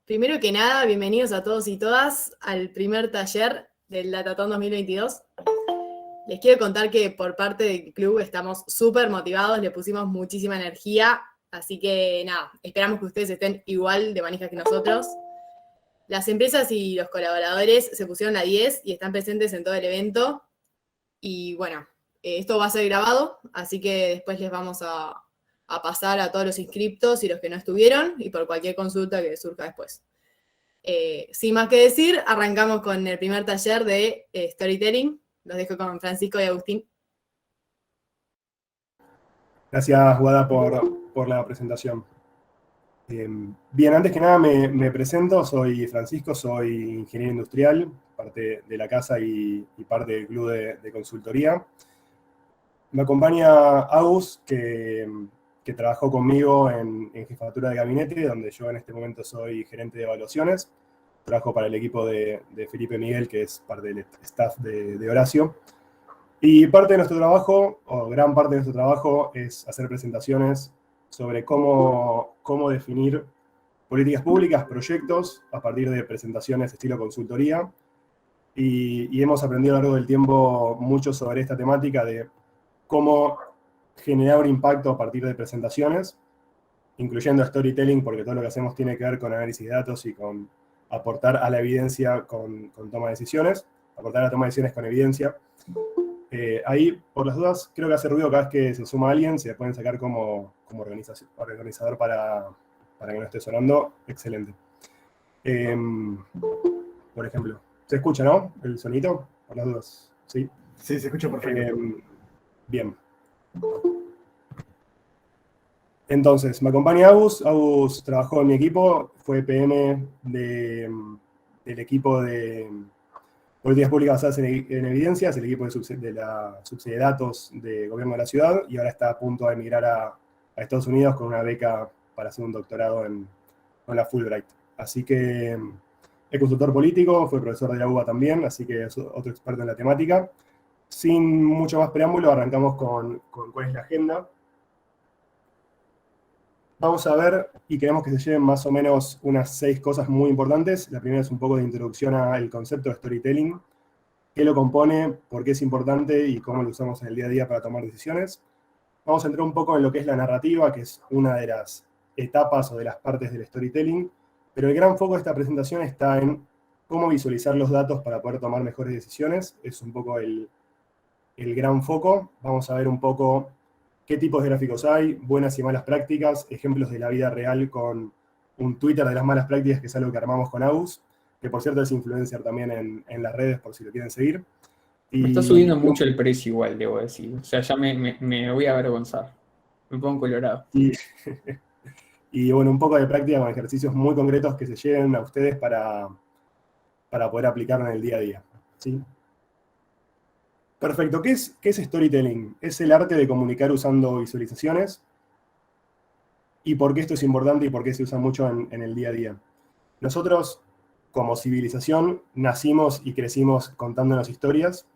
Primero que nada, bienvenidos a todos y todas al primer taller del Datatón 2022. Les quiero contar que por parte del club estamos súper motivados, le pusimos muchísima energía, así que nada, esperamos que ustedes estén igual de manijas que nosotros. Las empresas y los colaboradores se pusieron a 10 y están presentes en todo el evento. Y bueno, esto va a ser grabado, así que después les vamos a pasar a todos los inscriptos y los que no estuvieron, y por cualquier consulta que surja después. Sin más que decir, arrancamos con el primer taller de Storytelling. Los dejo con Francisco y Agustín. Gracias, Guada, por la presentación. Bien, antes que nada me presento, soy Francisco, soy ingeniero industrial, parte de la casa y parte del club de consultoría. Me acompaña Agus, que trabajó conmigo en jefatura de gabinete, donde yo en este momento soy gerente de evaluaciones. Trabajo para el equipo de Felipe Miguel, que es parte del staff de Horacio. Y parte de nuestro trabajo, o gran parte de nuestro trabajo, es hacer presentaciones sobre cómo definir políticas públicas, proyectos, a partir de presentaciones estilo consultoría. Y hemos aprendido a lo largo del tiempo mucho sobre esta temática de cómo generar un impacto a partir de presentaciones, incluyendo storytelling, porque todo lo que hacemos tiene que ver con análisis de datos y con aportar a la evidencia con toma de decisiones, aportar a la toma de decisiones con evidencia. Ahí, por las dudas, creo que hace ruido cada vez que se suma alguien, se pueden sacar como organizador para que no esté sonando. Excelente. Por ejemplo, ¿se escucha, no? El sonito, por las dudas. Sí, sí, se escucha perfecto. Bien. Entonces, me acompaña Agus. Agus trabajó en mi equipo, fue PM del equipo de políticas públicas basadas en evidencias, el equipo de la subsede de datos de gobierno de la ciudad, y ahora está a punto de emigrar a Estados Unidos con una beca para hacer un doctorado con la Fulbright. Así que es consultor político, fue profesor de la UBA también, así que es otro experto en la temática. Sin mucho más preámbulo, arrancamos con cuál es la agenda. Vamos a ver, y queremos que se lleven más o menos unas 6 cosas muy importantes. La primera es un poco de introducción al concepto de storytelling, qué lo compone, por qué es importante y cómo lo usamos en el día a día para tomar decisiones. Vamos a entrar un poco en lo que es la narrativa, que es una de las etapas o de las partes del storytelling, pero el gran foco de esta presentación está en cómo visualizar los datos para poder tomar mejores decisiones. Es un poco el gran foco. Vamos a ver un poco qué tipos de gráficos hay, buenas y malas prácticas, ejemplos de la vida real con un Twitter de las malas prácticas, que es algo que armamos con Agus, que por cierto es influencer también en las redes, por si lo quieren seguir. Me está subiendo mucho el precio igual, debo decir. O sea, ya me voy a avergonzar. Me pongo colorado. Y bueno, un poco de práctica con ejercicios muy concretos que se lleven a ustedes para poder aplicarlo en el día a día. ¿Sí? Perfecto. ¿Qué es storytelling? Es el arte de comunicar usando visualizaciones. ¿Y por qué esto es importante y por qué se usa mucho en el día a día? Nosotros, como civilización, nacimos y crecimos contándonos historias.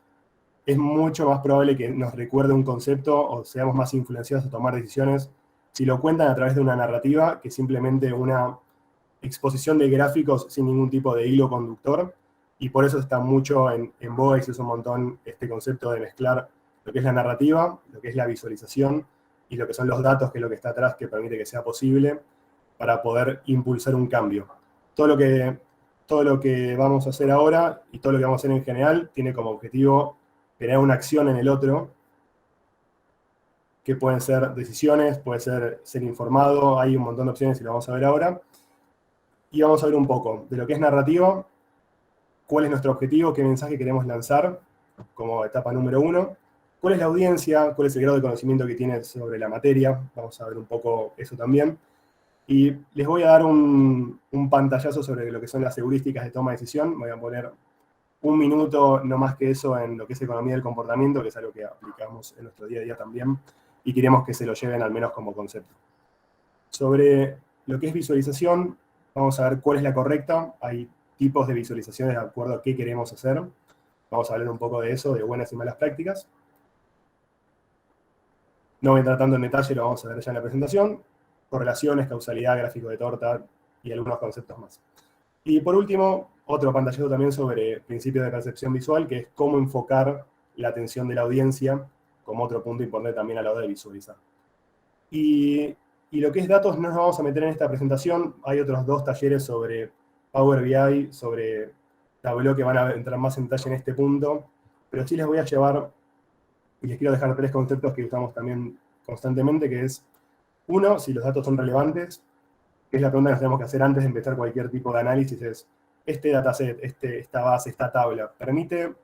Es mucho más probable que nos recuerde un concepto o seamos más influenciados a tomar decisiones si lo cuentan a través de una narrativa que simplemente una exposición de gráficos sin ningún tipo de hilo conductor. Y por eso está mucho en boga y se usa un montón este concepto de mezclar lo que es la narrativa, lo que es la visualización y lo que son los datos, que es lo que está atrás, que permite que sea posible para poder impulsar un cambio. Todo lo que vamos a hacer ahora y todo lo que vamos a hacer en general tiene como objetivo crear una acción en el otro, que pueden ser decisiones, puede ser informado, hay un montón de opciones y lo vamos a ver ahora. Y vamos a ver un poco de lo que es narrativa, cuál es nuestro objetivo, qué mensaje queremos lanzar como etapa número 1, cuál es la audiencia, cuál es el grado de conocimiento que tiene sobre la materia, vamos a ver un poco eso también. Y les voy a dar un pantallazo sobre lo que son las heurísticas de toma de decisión. Voy a poner 1 minuto, no más que eso, en lo que es economía del comportamiento, que es algo que aplicamos en nuestro día a día también, y queremos que se lo lleven al menos como concepto. Sobre lo que es visualización, vamos a ver cuál es la correcta. Hay tipos de visualizaciones de acuerdo a qué queremos hacer. Vamos a hablar un poco de eso, de buenas y malas prácticas. No voy a entrar tanto en detalle, lo vamos a ver ya en la presentación. Correlaciones, causalidad, gráfico de torta y algunos conceptos más. Y por último, otro pantallazo también sobre principios de percepción visual, que es cómo enfocar la atención de la audiencia, como otro punto importante también a la hora de visualizar. Y lo que es datos no nos vamos a meter en esta presentación. Hay otros 2 talleres sobre Power BI, sobre Tableau, que van a entrar más en detalle en este punto. Pero sí les voy a llevar, y les quiero dejar 3 conceptos que usamos también constantemente, que es, uno, si los datos son relevantes, que es la pregunta que nos tenemos que hacer antes de empezar cualquier tipo de análisis, es, este dataset, esta base, esta tabla, ¿permite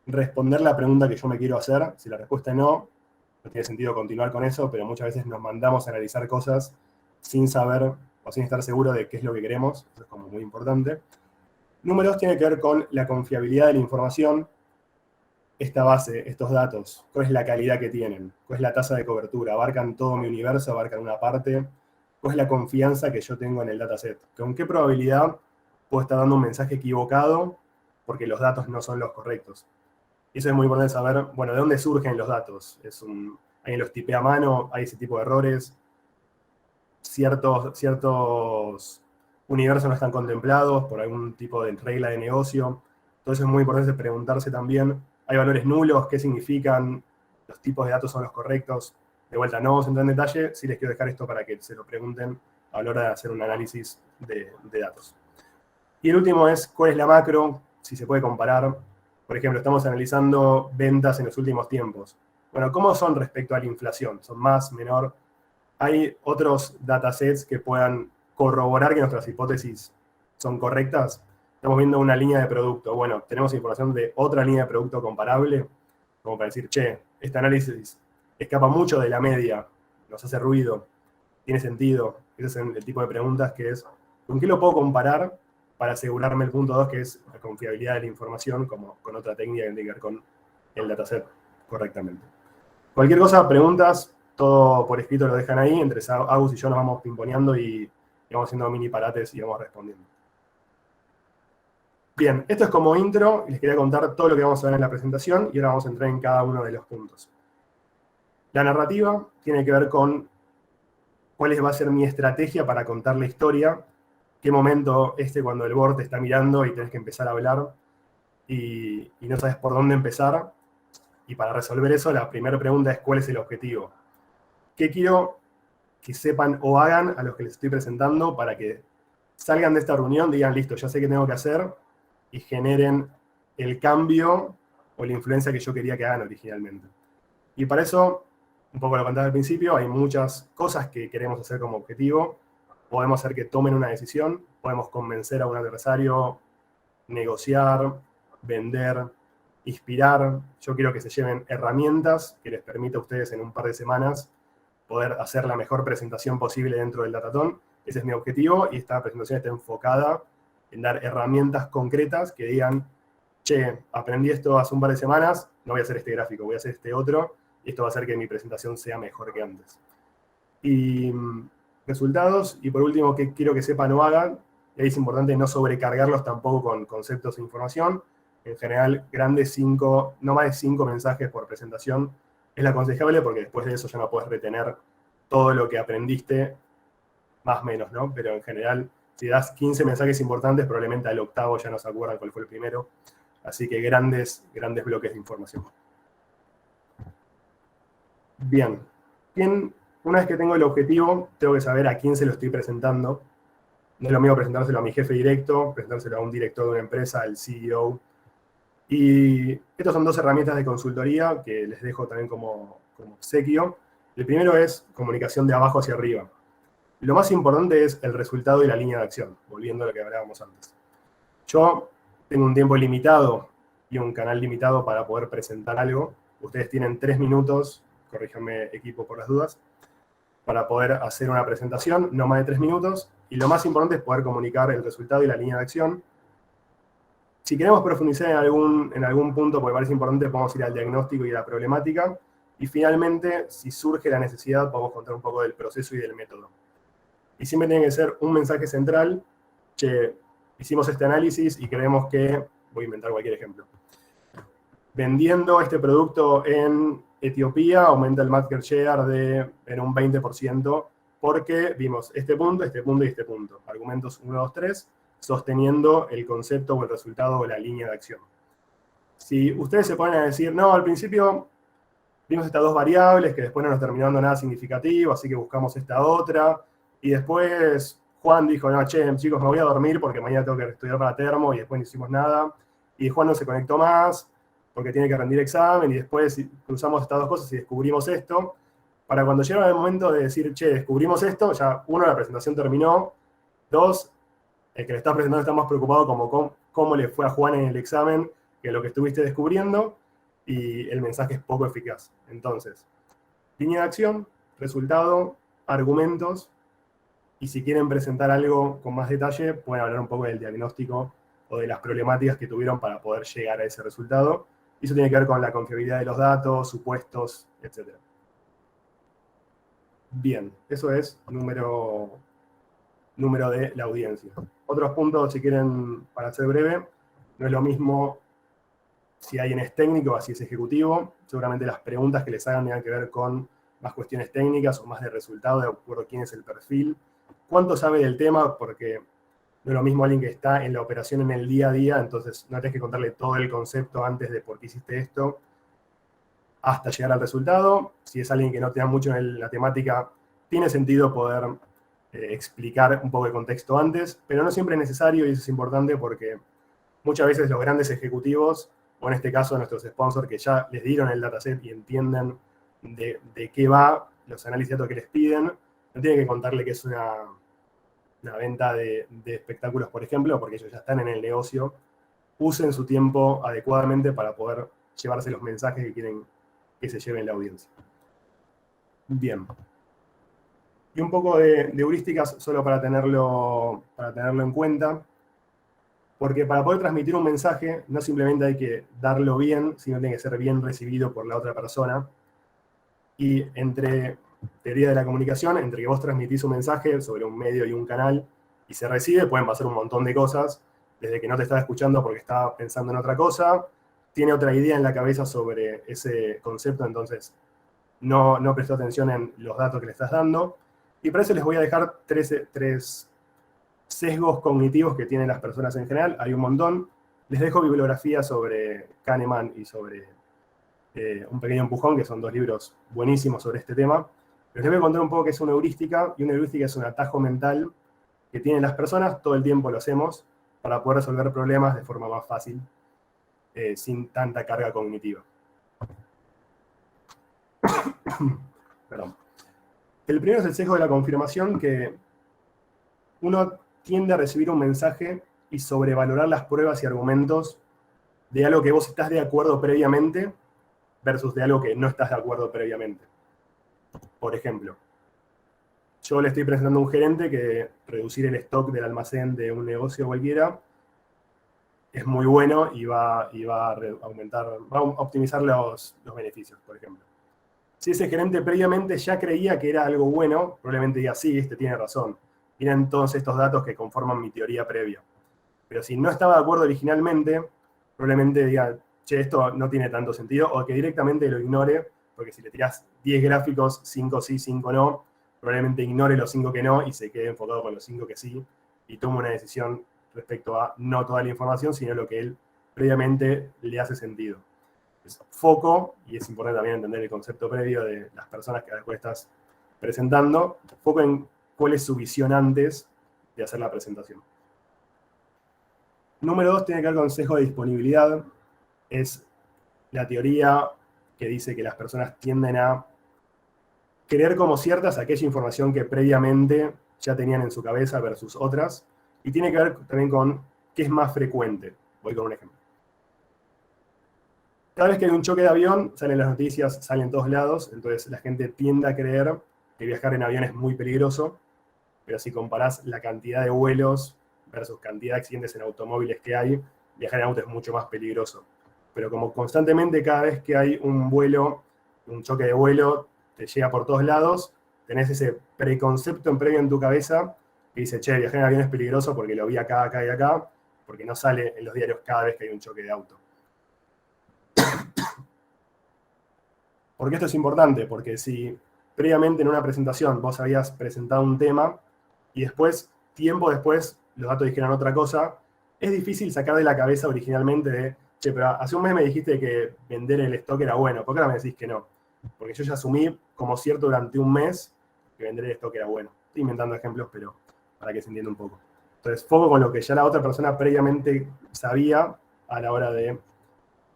responder la pregunta que yo me quiero hacer? Si la respuesta es no, no tiene sentido continuar con eso, pero muchas veces nos mandamos a analizar cosas sin saber o sin estar seguro de qué es lo que queremos. Eso es como muy importante. Número 2 tiene que ver con la confiabilidad de la información. Esta base, estos datos, ¿cuál es la calidad que tienen? ¿Cuál es la tasa de cobertura? ¿Abarcan todo mi universo? ¿Abarcan una parte? ¿Cuál es la confianza que yo tengo en el dataset? ¿Con qué probabilidad puedo estar dando un mensaje equivocado porque los datos no son los correctos? Y eso es muy importante saber, bueno, ¿de dónde surgen los datos? ¿Alguien los tipea a mano? ¿Hay ese tipo de errores? ¿Ciertos universos no están contemplados por algún tipo de regla de negocio? Entonces es muy importante preguntarse también, ¿hay valores nulos? ¿Qué significan? ¿Los tipos de datos son los correctos? De vuelta, no vamos a entrar en detalle, sí les quiero dejar esto para que se lo pregunten a la hora de hacer un análisis de datos. Y el último es, ¿cuál es la macro? Si se puede comparar. Por ejemplo, estamos analizando ventas en los últimos tiempos. Bueno, ¿cómo son respecto a la inflación? ¿Son más, menor? ¿Hay otros datasets que puedan corroborar que nuestras hipótesis son correctas? Estamos viendo una línea de producto. Bueno, tenemos información de otra línea de producto comparable, como para decir, che, este análisis escapa mucho de la media, nos hace ruido, tiene sentido. Ese es el tipo de preguntas que es, ¿con qué lo puedo comparar para asegurarme el punto 2, que es la confiabilidad de la información, como con otra técnica que tiene que ver con el dataset correctamente? Cualquier cosa, preguntas, todo por escrito lo dejan ahí, entre Agus y yo nos vamos pimponeando y vamos haciendo mini parates y vamos respondiendo. Bien, esto es como intro, y les quería contar todo lo que vamos a ver en la presentación, y ahora vamos a entrar en cada uno de los puntos. La narrativa tiene que ver con cuál va a ser mi estrategia para contar la historia, qué momento cuando el board te está mirando y tenés que empezar a hablar y no sabes por dónde empezar. Y para resolver eso, la primera pregunta es ¿cuál es el objetivo? ¿Qué quiero que sepan o hagan a los que les estoy presentando para que salgan de esta reunión, digan, listo, ya sé qué tengo que hacer, y generen el cambio o la influencia que yo quería que hagan originalmente? Y para eso, un poco lo contaba al principio, hay muchas cosas que queremos hacer como objetivo. Podemos hacer que tomen una decisión, podemos convencer a un adversario, negociar, vender, inspirar. Yo quiero que se lleven herramientas que les permita a ustedes en un par de semanas poder hacer la mejor presentación posible dentro del Datatón. Ese es mi objetivo y esta presentación está enfocada en dar herramientas concretas que digan, che, aprendí esto hace un par de semanas, no voy a hacer este gráfico, voy a hacer este otro, y esto va a hacer que mi presentación sea mejor que antes. Y resultados, y por último, ¿qué quiero que sepan o hagan? Y ahí es importante no sobrecargarlos tampoco con conceptos e información. En general, no más de 5 mensajes por presentación es la aconsejable, porque después de eso ya no puedes retener todo lo que aprendiste, más o menos, ¿no? Pero en general, si das 15 mensajes importantes, probablemente al octavo ya no se acuerdan cuál fue el primero. Así que grandes bloques de información. Bien. Una vez que tengo el objetivo, tengo que saber a quién se lo estoy presentando. No es lo mismo presentárselo a mi jefe directo, presentárselo a un director de una empresa, al CEO. Y estas son 2 herramientas de consultoría que les dejo también como obsequio. El primero es comunicación de abajo hacia arriba. Lo más importante es el resultado y la línea de acción, volviendo a lo que hablábamos antes. Yo tengo un tiempo limitado y un canal limitado para poder presentar algo. Ustedes tienen 3 minutos, corríjanme equipo por las dudas, para poder hacer una presentación, no más de 3 minutos. Y lo más importante es poder comunicar el resultado y la línea de acción. Si queremos profundizar en algún punto, porque parece importante, podemos ir al diagnóstico y a la problemática. Y finalmente, si surge la necesidad, podemos contar un poco del proceso y del método. Y siempre tiene que ser un mensaje central. Che, hicimos este análisis y creemos que, voy a inventar cualquier ejemplo, vendiendo este producto en Etiopía aumenta el market share en un 20%, porque vimos este punto y este punto. Argumentos 1, 2, 3. sosteniendo el concepto o el resultado o la línea de acción. Si ustedes se ponen a decir, no, al principio vimos estas dos variables que después no nos terminó dando nada significativo, así que buscamos esta otra, y después Juan dijo, no, che, chicos, me voy a dormir porque mañana tengo que estudiar para termo, y después no hicimos nada, y Juan no se conectó más porque tiene que rendir examen, y después cruzamos estas dos cosas y descubrimos esto. Para cuando llega el momento de decir, che, descubrimos esto, ya uno, la presentación terminó, dos, el que le está presentando está más preocupado como cómo le fue a Juan en el examen que lo que estuviste descubriendo, y el mensaje es poco eficaz. Entonces, línea de acción, resultado, argumentos, y si quieren presentar algo con más detalle, pueden hablar un poco del diagnóstico o de las problemáticas que tuvieron para poder llegar a ese resultado. Y eso tiene que ver con la confiabilidad de los datos, supuestos, etc. Bien, eso es número de la audiencia. Otros puntos, si quieren, para ser breve, no es lo mismo si alguien es técnico o si es ejecutivo. Seguramente las preguntas que les hagan tengan que ver con más cuestiones técnicas o más de resultado, de acuerdo a quién es el perfil. ¿Cuánto sabe del tema? Porque no es lo mismo alguien que está en la operación en el día a día, entonces no tienes que contarle todo el concepto antes de por qué hiciste esto, hasta llegar al resultado. Si es alguien que no te da mucho en la temática, tiene sentido poder explicar un poco el contexto antes, pero no siempre es necesario, y eso es importante porque muchas veces los grandes ejecutivos, o en este caso nuestros sponsors que ya les dieron el dataset y entienden de qué va los análisis de datos que les piden, no tienen que contarle que es una venta de espectáculos, por ejemplo, porque ellos ya están en el negocio. Usen su tiempo adecuadamente para poder llevarse los mensajes que quieren que se lleven la audiencia. Bien. Y un poco de heurísticas solo para tenerlo en cuenta, porque para poder transmitir un mensaje no simplemente hay que darlo bien, sino tiene que ser bien recibido por la otra persona. Y entre teoría de la comunicación, entre que vos transmitís un mensaje sobre un medio y un canal y se recibe, pueden pasar un montón de cosas, desde que no te estaba escuchando porque estaba pensando en otra cosa, tiene otra idea en la cabeza sobre ese concepto, entonces no prestó atención en los datos que le estás dando. Y para eso les voy a dejar tres sesgos cognitivos que tienen las personas en general. Hay un montón. Les dejo bibliografía sobre Kahneman y sobre Un pequeño empujón, que son dos libros buenísimos sobre este tema. Pero les voy a contar un poco qué es una heurística, y una heurística es un atajo mental que tienen las personas, todo el tiempo lo hacemos, para poder resolver problemas de forma más fácil, sin tanta carga cognitiva. Perdón. El primero es el sesgo de la confirmación, que uno tiende a recibir un mensaje y sobrevalorar las pruebas y argumentos de algo que vos estás de acuerdo previamente versus de algo que no estás de acuerdo previamente. Por ejemplo, yo le estoy presentando a un gerente que reducir el stock del almacén de un negocio cualquiera es muy bueno y va a optimizar los beneficios, por ejemplo. Si ese gerente previamente ya creía que era algo bueno, probablemente diga, sí, este tiene razón. Miren todos estos datos que conforman mi teoría previa. Pero si no estaba de acuerdo originalmente, probablemente diga, che, esto no tiene tanto sentido, o que directamente lo ignore, porque si le tirás 10 gráficos, 5 sí, 5 no, probablemente ignore los 5 que no y se quede enfocado con los 5 que sí, y tome una decisión respecto a no toda la información, sino lo que él previamente le hace sentido. Es foco, y es importante también entender el concepto previo de las personas que después estás presentando, foco en cuál es su visión antes de hacer la presentación. Número 2 tiene que ver con sesgo de disponibilidad. Es la teoría que dice que las personas tienden a creer como ciertas aquella información que previamente ya tenían en su cabeza versus otras, y tiene que ver también con qué es más frecuente. Voy con un ejemplo. Cada vez que hay un choque de avión, salen las noticias, salen en todos lados, entonces la gente tiende a creer que viajar en avión es muy peligroso, pero si comparás la cantidad de vuelos versus cantidad de accidentes en automóviles que hay, viajar en auto es mucho más peligroso. Pero como constantemente cada vez que hay un vuelo, un choque de vuelo, te llega por todos lados, tenés ese preconcepto en previo en tu cabeza que dice, che, viajar en avión es peligroso porque lo vi acá, acá y acá, porque no sale en los diarios cada vez que hay un choque de auto. ¿Por qué esto es importante? Porque si previamente en una presentación vos habías presentado un tema y después, tiempo después, los datos dijeran otra cosa, es difícil sacar de la cabeza originalmente de, che, pero hace un mes me dijiste que vender el stock era bueno, ¿por qué ahora me decís que no? Porque yo ya asumí como cierto durante un mes que vender el stock era bueno. Estoy inventando ejemplos, pero para que se entienda un poco. Entonces, foco con lo que ya la otra persona previamente sabía a la hora de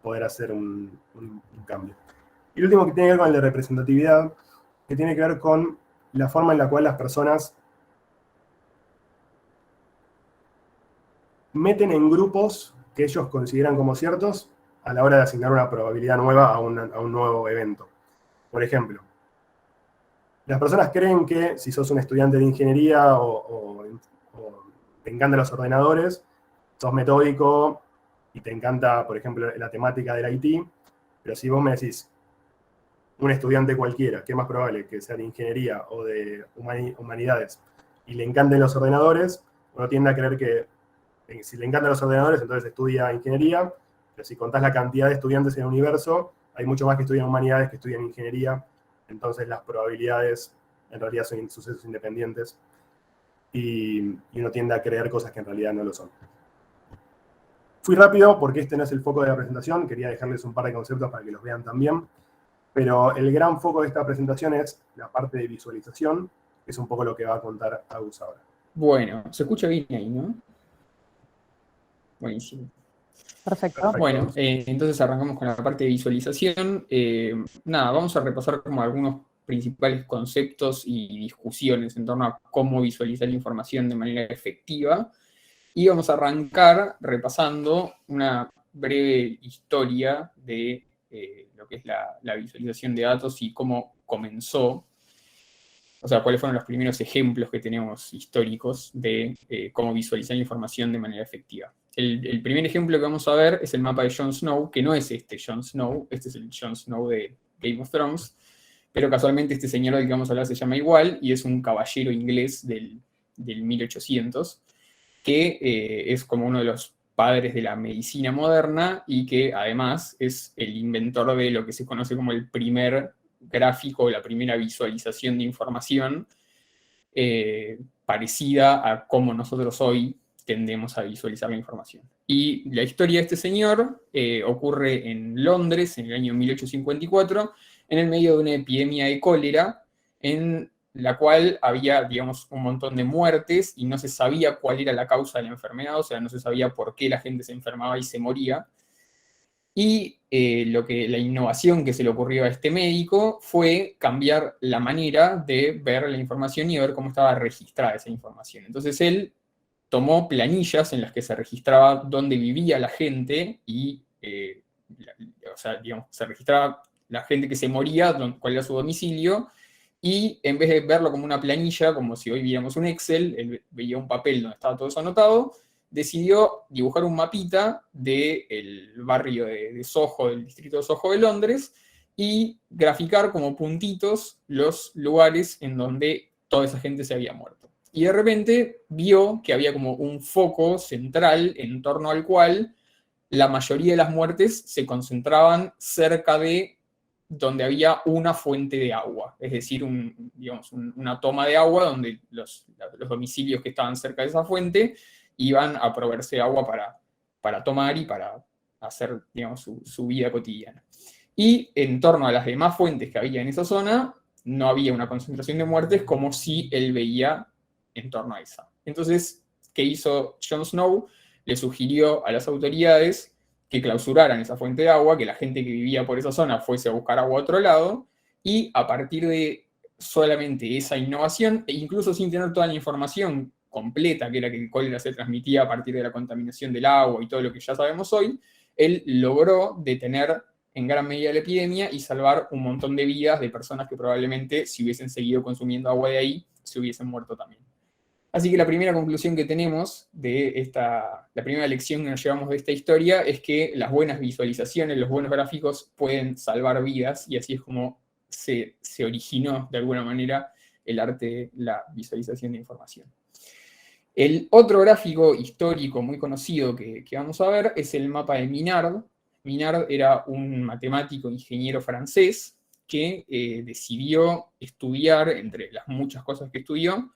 poder hacer un cambio. Y lo último que tiene que ver con el de representatividad, que tiene que ver con la forma en la cual las personas meten en grupos que ellos consideran como ciertos a la hora de asignar una probabilidad nueva a un nuevo evento. Por ejemplo, las personas creen que si sos un estudiante de ingeniería o te encantan los ordenadores, sos metódico y te encanta, por ejemplo, la temática del IT, pero si vos me decís, un estudiante cualquiera, ¿qué es más probable? Que sea de ingeniería o de humanidades y le encanten los ordenadores, uno tiende a creer que si le encantan los ordenadores, entonces estudia ingeniería, pero si contás la cantidad de estudiantes en el universo, hay mucho más que estudian humanidades que estudian ingeniería, entonces las probabilidades en realidad son sucesos independientes y uno tiende a creer cosas que en realidad no lo son. Fui rápido porque este no es el foco de la presentación, quería dejarles un par de conceptos para que los vean también, pero el gran foco de esta presentación es la parte de visualización, que es un poco lo que va a contar Agus ahora. Bueno, se escucha bien ahí, ¿no? Buenísimo. Perfecto. Bueno, entonces arrancamos con la parte de visualización. Nada, vamos a repasar como algunos principales conceptos y discusiones en torno a cómo visualizar la información de manera efectiva. Y vamos a arrancar repasando una breve historia de lo que es la visualización de datos y cómo comenzó. O sea, cuáles fueron los primeros ejemplos que tenemos históricos de cómo visualizar la información de manera efectiva. El primer ejemplo que vamos a ver es el mapa de Jon Snow, que no es este Jon Snow, este es el Jon Snow de Game of Thrones, pero casualmente este señor del que vamos a hablar se llama igual y es un caballero inglés del 1800, que es como uno de los padres de la medicina moderna y que además es el inventor de lo que se conoce como el primer gráfico, la primera visualización de información parecida a cómo nosotros hoy tendemos a visualizar la información. Y la historia de este señor ocurre en Londres en el año 1854, en el medio de una epidemia de cólera, en la cual había, digamos, un montón de muertes y no se sabía cuál era la causa de la enfermedad, o sea, no se sabía por qué la gente se enfermaba y se moría. Y la innovación que se le ocurrió a este médico fue cambiar la manera de ver la información y ver cómo estaba registrada esa información. Entonces él tomó planillas en las que se registraba dónde vivía la gente y, o sea, digamos, se registraba la gente que se moría, cuál era su domicilio, y en vez de verlo como una planilla, como si hoy viéramos un Excel, él veía un papel donde estaba todo eso anotado, decidió dibujar un mapita del barrio de Soho, del distrito de Soho de Londres, y graficar como puntitos los lugares en donde toda esa gente se había muerto. Y de repente vio que había como un foco central en torno al cual la mayoría de las muertes se concentraban cerca de donde había una fuente de agua, es decir, una toma de agua donde los domicilios que estaban cerca de esa fuente iban a proveerse agua para tomar y para hacer, digamos, su vida cotidiana. Y en torno a las demás fuentes que había en esa zona, no había una concentración de muertes como si él veía en torno a esa. Entonces, ¿qué hizo Jon Snow? Le sugirió a las autoridades que clausuraran esa fuente de agua, que la gente que vivía por esa zona fuese a buscar agua a otro lado, y a partir de solamente esa innovación, e incluso sin tener toda la información completa, que era que el cólera se transmitía a partir de la contaminación del agua y todo lo que ya sabemos hoy, él logró detener en gran medida la epidemia y salvar un montón de vidas de personas que probablemente, si hubiesen seguido consumiendo agua de ahí, se hubiesen muerto también. Así que la primera conclusión que tenemos la primera lección que nos llevamos de esta historia es que las buenas visualizaciones, los buenos gráficos pueden salvar vidas, y así es como se originó de alguna manera el arte de la visualización de información. El otro gráfico histórico muy conocido que vamos a ver es el mapa de Minard. Minard era un matemático ingeniero francés que decidió estudiar, entre las muchas cosas que estudió,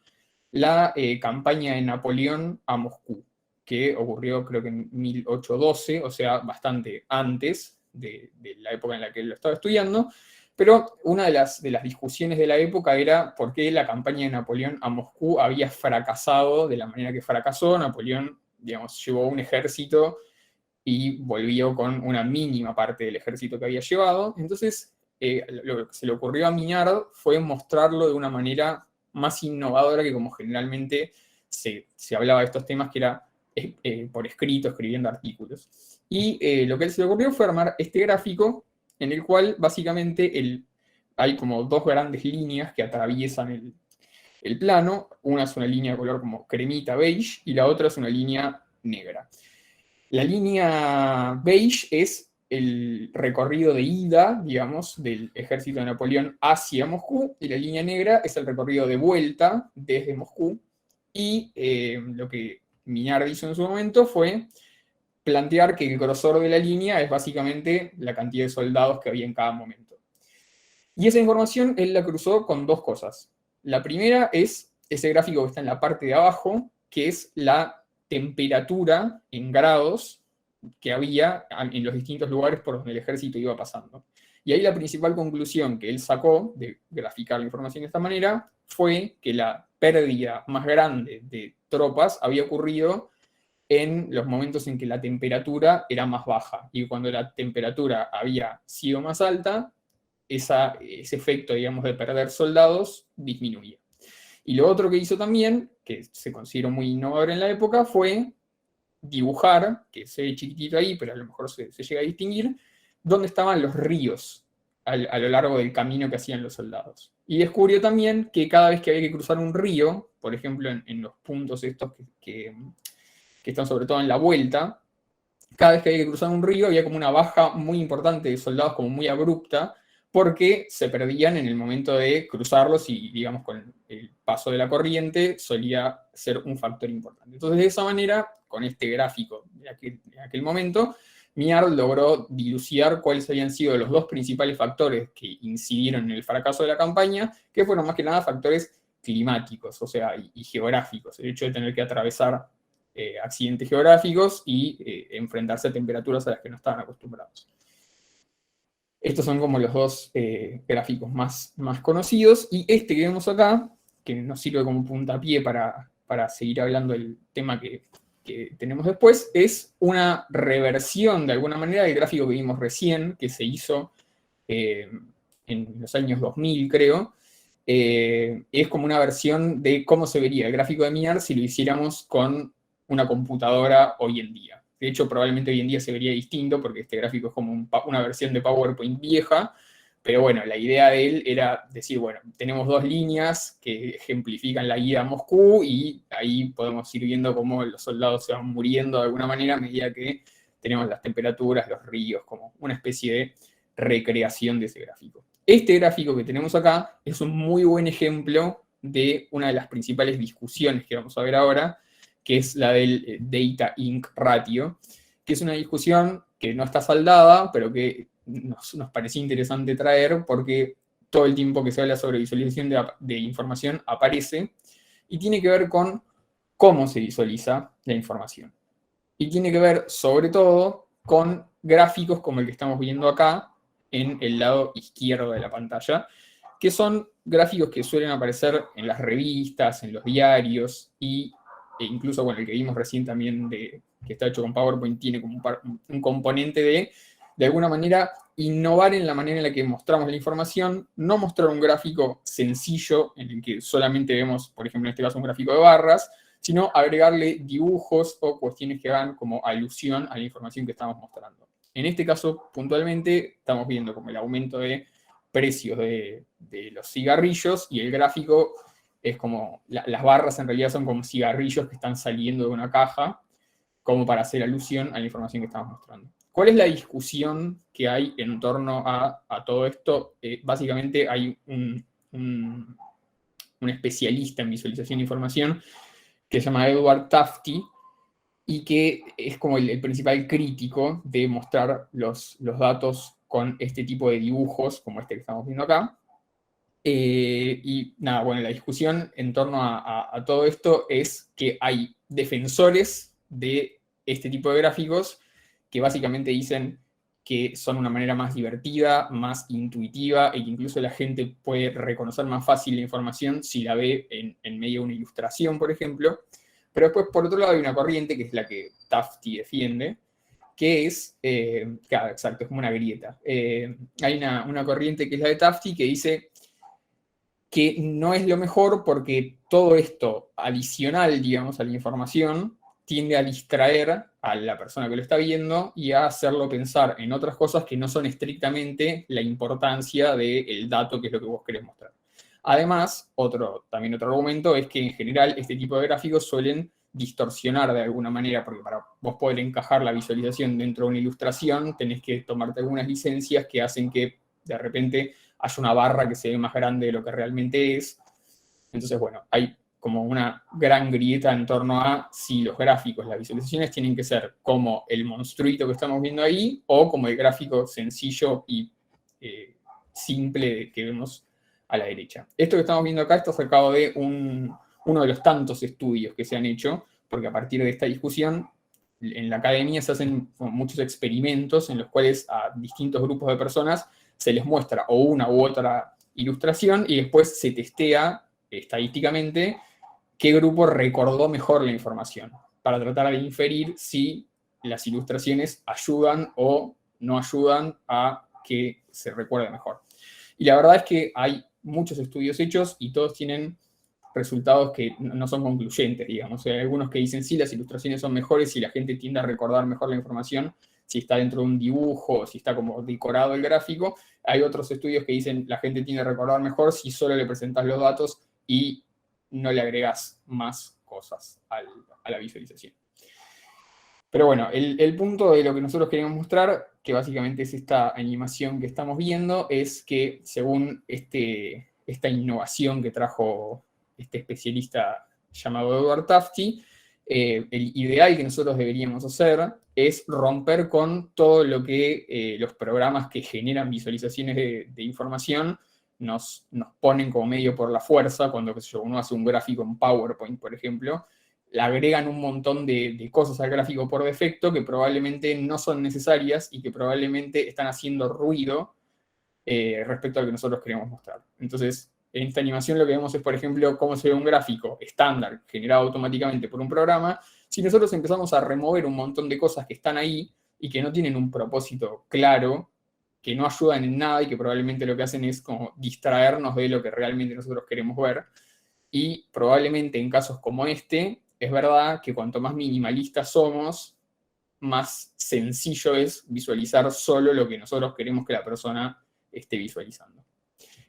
la campaña de Napoleón a Moscú, que ocurrió creo que en 1812, o sea, bastante antes de la época en la que él lo estaba estudiando. Pero una de las discusiones de la época era por qué la campaña de Napoleón a Moscú había fracasado de la manera que fracasó. Napoleón, digamos, llevó un ejército y volvió con una mínima parte del ejército que había llevado. Entonces, lo que se le ocurrió a Mignard fue mostrarlo de una manera más innovadora que como generalmente se hablaba de estos temas, que era por escrito, escribiendo artículos. Y lo que él se le ocurrió fue armar este gráfico en el cual básicamente hay como dos grandes líneas que atraviesan el plano. Una es una línea de color como cremita, beige, y la otra es una línea negra. La línea beige es el recorrido de ida, digamos, del ejército de Napoleón hacia Moscú, y la línea negra es el recorrido de vuelta desde Moscú. Y lo que Mignard hizo en su momento fue plantear que el grosor de la línea es básicamente la cantidad de soldados que había en cada momento. Y esa información él la cruzó con dos cosas. La primera es ese gráfico que está en la parte de abajo, que es la temperatura en grados que había en los distintos lugares por donde el ejército iba pasando. Y ahí la principal conclusión que él sacó de graficar la información de esta manera fue que la pérdida más grande de tropas había ocurrido en los momentos en que la temperatura era más baja, y cuando la temperatura había sido más alta, ese efecto, digamos, de perder soldados disminuía. Y lo otro que hizo también, que se consideró muy innovador en la época, fue dibujar, que se ve chiquitito ahí, pero a lo mejor se llega a distinguir, dónde estaban los ríos a lo largo del camino que hacían los soldados. Y descubrió también que cada vez que había que cruzar un río, por ejemplo, en los puntos estos que están sobre todo en la vuelta, cada vez que había que cruzar un río había como una baja muy importante de soldados, como muy abrupta, porque se perdían en el momento de cruzarlos y, digamos, con el paso de la corriente solía ser un factor importante. Entonces, de esa manera, con este gráfico de aquel momento, Mignard logró dilucidar cuáles habían sido los dos principales factores que incidieron en el fracaso de la campaña, que fueron más que nada factores climáticos, o sea, y geográficos. El hecho de tener que atravesar accidentes geográficos y enfrentarse a temperaturas a las que no estaban acostumbrados. Estos son como los dos gráficos más conocidos, y este que vemos acá, que nos sirve como puntapié para seguir hablando del tema que tenemos después, es una reversión de alguna manera del gráfico que vimos recién, que se hizo en los años 2000, creo. Es como una versión de cómo se vería el gráfico de Mignard si lo hiciéramos con una computadora hoy en día. De hecho, probablemente hoy en día se vería distinto, porque este gráfico es como una versión de PowerPoint vieja, pero bueno, la idea de él era decir, bueno, tenemos dos líneas que ejemplifican la ida a Moscú, y ahí podemos ir viendo cómo los soldados se van muriendo de alguna manera a medida que tenemos las temperaturas, los ríos, como una especie de recreación de ese gráfico. Este gráfico que tenemos acá es un muy buen ejemplo de una de las principales discusiones que vamos a ver ahora, que es la del Data-Inc ratio, que es una discusión que no está saldada, pero que nos parecía interesante traer, porque todo el tiempo que se habla sobre visualización de información aparece, y tiene que ver con cómo se visualiza la información. Y tiene que ver, sobre todo, con gráficos como el que estamos viendo acá, en el lado izquierdo de la pantalla, que son gráficos que suelen aparecer en las revistas, en los diarios, e incluso, bueno, el que vimos recién también, que está hecho con PowerPoint, tiene como un componente de alguna manera, innovar en la manera en la que mostramos la información, no mostrar un gráfico sencillo en el que solamente vemos, por ejemplo, en este caso, un gráfico de barras, sino agregarle dibujos o cuestiones que hagan como alusión a la información que estamos mostrando. En este caso, puntualmente, estamos viendo como el aumento de precios de los cigarrillos, y el gráfico es como, las barras en realidad son como cigarrillos que están saliendo de una caja, como para hacer alusión a la información que estamos mostrando. ¿Cuál es la discusión que hay en torno a todo esto? Básicamente hay un especialista en visualización de información que se llama Edward Tufte, y que es como el principal crítico de mostrar los datos con este tipo de dibujos, como este que estamos viendo acá. Y nada, bueno, la discusión en torno a todo esto es que hay defensores de este tipo de gráficos que básicamente dicen que son una manera más divertida, más intuitiva, y que incluso la gente puede reconocer más fácil la información si la ve en medio de una ilustración, por ejemplo. Pero después, por otro lado, hay una corriente que es la que Tufte defiende, que es, claro, exacto, es como una grieta. Hay una corriente que es la de Tufte que dice que no es lo mejor porque todo esto adicional, digamos, a la información, tiende a distraer a la persona que lo está viendo y a hacerlo pensar en otras cosas que no son estrictamente la importancia del dato que es lo que vos querés mostrar. Además, también otro argumento es que en general este tipo de gráficos suelen distorsionar de alguna manera, porque para vos poder encajar la visualización dentro de una ilustración tenés que tomarte algunas licencias que hacen que de repente haya una barra que se ve más grande de lo que realmente es. Entonces, bueno, hay como una gran grieta en torno a si los gráficos, las visualizaciones tienen que ser como el monstruito que estamos viendo ahí o como el gráfico sencillo y simple que vemos a la derecha. Esto que estamos viendo acá está sacado de uno de los tantos estudios que se han hecho, porque a partir de esta discusión en la academia se hacen muchos experimentos en los cuales a distintos grupos de personas se les muestra o una u otra ilustración y después se testea estadísticamente qué grupo recordó mejor la información, para tratar de inferir si las ilustraciones ayudan o no ayudan a que se recuerde mejor. Y la verdad es que hay muchos estudios hechos y todos tienen resultados que no son concluyentes, digamos. Hay algunos que dicen sí, las ilustraciones son mejores si la gente tiende a recordar mejor la información, si está dentro de un dibujo, si está como decorado el gráfico. Hay otros estudios que dicen la gente tiende a recordar mejor si solo le presentas los datos y no le agregas más cosas a la visualización. Pero bueno, el punto de lo que nosotros queremos mostrar, que básicamente es esta animación que estamos viendo, es que según esta innovación que trajo este especialista llamado Edward Tufte, el ideal que nosotros deberíamos hacer es romper con todo lo que los programas que generan visualizaciones de información nos ponen como medio por la fuerza, cuando qué sé yo, uno hace un gráfico en PowerPoint, por ejemplo, le agregan un montón de cosas al gráfico por defecto que probablemente no son necesarias y que probablemente están haciendo ruido respecto a lo que nosotros queremos mostrar. Entonces, en esta animación lo que vemos es, por ejemplo, cómo se ve un gráfico estándar generado automáticamente por un programa. Si nosotros empezamos a remover un montón de cosas que están ahí y que no tienen un propósito claro, que no ayudan en nada y que probablemente lo que hacen es como distraernos de lo que realmente nosotros queremos ver. Y probablemente en casos como este, es verdad que cuanto más minimalistas somos, más sencillo es visualizar solo lo que nosotros queremos que la persona esté visualizando.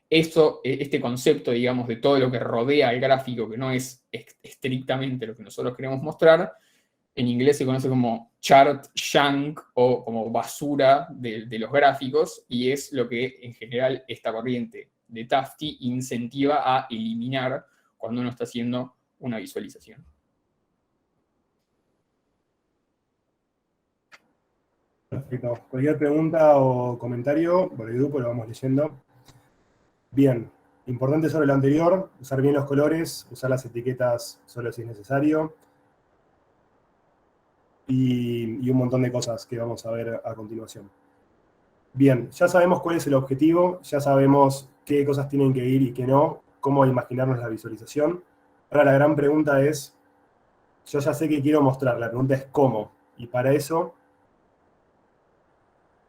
Este concepto, digamos, de todo lo que rodea el gráfico, que no es estrictamente lo que nosotros queremos mostrar, en inglés se conoce como chart junk o como basura de los gráficos, y es lo que en general esta corriente de Tufte incentiva a eliminar cuando uno está haciendo una visualización. Perfecto. Cualquier pregunta o comentario por el grupo lo vamos leyendo. Bien, importante sobre lo anterior, usar bien los colores, usar las etiquetas solo si es necesario. Y un montón de cosas que vamos a ver a continuación. Bien, ya sabemos cuál es el objetivo, ya sabemos qué cosas tienen que ir y qué no, cómo imaginarnos la visualización. Ahora la gran pregunta es, yo ya sé que quiero mostrar, la pregunta es cómo. Y para eso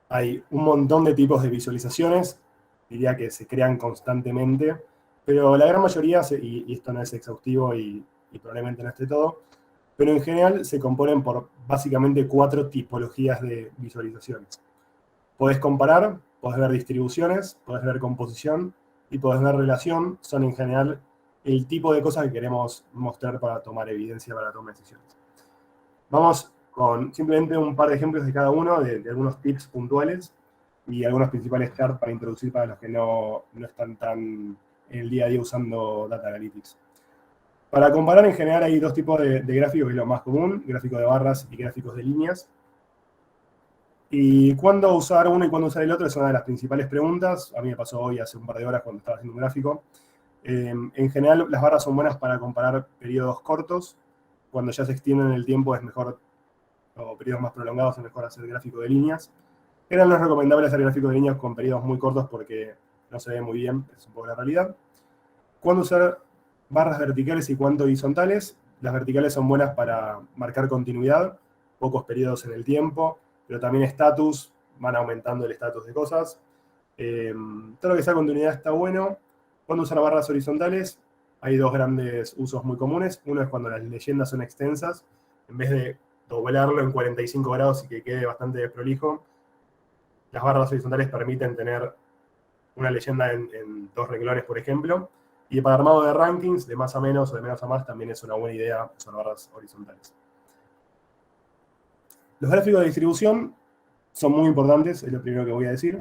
hay un montón de tipos de visualizaciones, diría que se crean constantemente, pero la gran mayoría, y esto no es exhaustivo y probablemente no esté todo, pero en general se componen por básicamente 4 tipologías de visualizaciones. Podés comparar, podés ver distribuciones, podés ver composición y podés ver relación. Son en general el tipo de cosas que queremos mostrar para tomar evidencia, para tomar decisiones. Vamos con simplemente un par de ejemplos de cada uno, de algunos tips puntuales y algunos principales charts para introducir para los que no están tan en el día a día usando Data Analytics. Para comparar, en general hay 2 tipos de gráficos, que es lo más común, gráficos de barras y gráficos de líneas. Y cuándo usar uno y cuándo usar el otro es una de las principales preguntas. A mí me pasó hoy hace un par de horas cuando estaba haciendo un gráfico. En general, las barras son buenas para comparar periodos cortos. Cuando ya se extienden en el tiempo es mejor, o periodos más prolongados es mejor hacer gráfico de líneas. En general no es recomendable hacer gráfico de líneas con periodos muy cortos porque no se ve muy bien, es un poco la realidad. ¿Cuándo usar barras verticales y cuándo horizontales? Las verticales son buenas para marcar continuidad, pocos periodos en el tiempo, pero también estatus, van aumentando el estatus de cosas. Todo lo que sea continuidad está bueno. ¿Cuándo usar barras horizontales? Hay dos grandes usos muy comunes. Uno es cuando las leyendas son extensas. En vez de doblarlo en 45 grados y que quede bastante desprolijo, las barras horizontales permiten tener una leyenda en 2 renglones, por ejemplo. Y para armado de rankings, de más a menos o de menos a más, también es una buena idea usar barras horizontales. Los gráficos de distribución son muy importantes, es lo primero que voy a decir,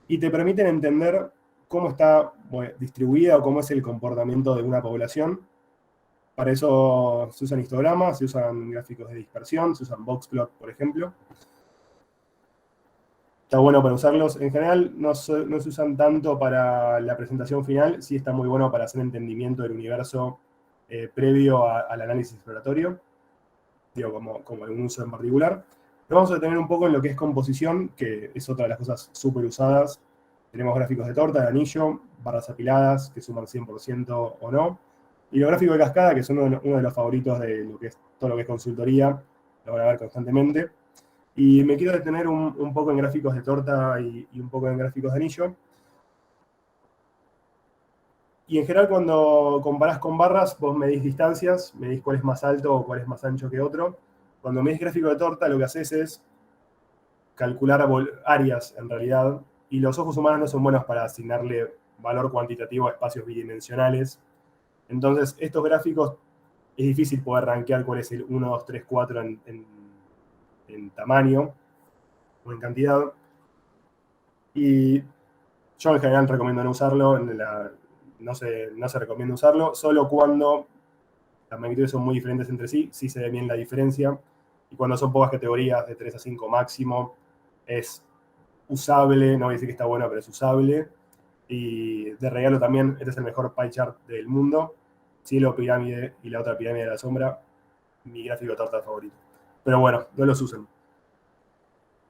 y te permiten entender cómo está distribuida o cómo es el comportamiento de una población. Para eso se usan histogramas, se usan gráficos de dispersión, se usan boxplot, por ejemplo. Está bueno para usarlos. En general no se usan tanto para la presentación final, sí está muy bueno para hacer entendimiento del universo previo al análisis exploratorio, digo, como algún uso en particular. Lo vamos a detener un poco en lo que es composición, que es otra de las cosas súper usadas. Tenemos gráficos de torta, de anillo, barras apiladas, que suman 100% o no. Y los gráficos de cascada, que son uno de los favoritos de lo que es, todo lo que es consultoría, lo van a ver constantemente. Y me quiero detener un poco en gráficos de torta y un poco en gráficos de anillo. Y en general cuando comparás con barras, vos medís distancias, medís cuál es más alto o cuál es más ancho que otro. Cuando medís gráfico de torta, lo que haces es calcular áreas, en realidad, y los ojos humanos no son buenos para asignarle valor cuantitativo a espacios bidimensionales. Entonces, estos gráficos es difícil poder rankear cuál es el 1, 2, 3, 4 en tamaño o en cantidad. Y yo en general recomiendo no usarlo, no se recomienda usarlo, solo cuando las magnitudes son muy diferentes entre sí, sí se ve bien la diferencia, y cuando son pocas categorías, de 3 a 5 máximo, es usable, no voy a decir que está bueno, pero es usable. Y de regalo también, este es el mejor pie chart del mundo, cielo, pirámide y la otra pirámide de la sombra, mi gráfico de torta favorito. Pero bueno, no los usen.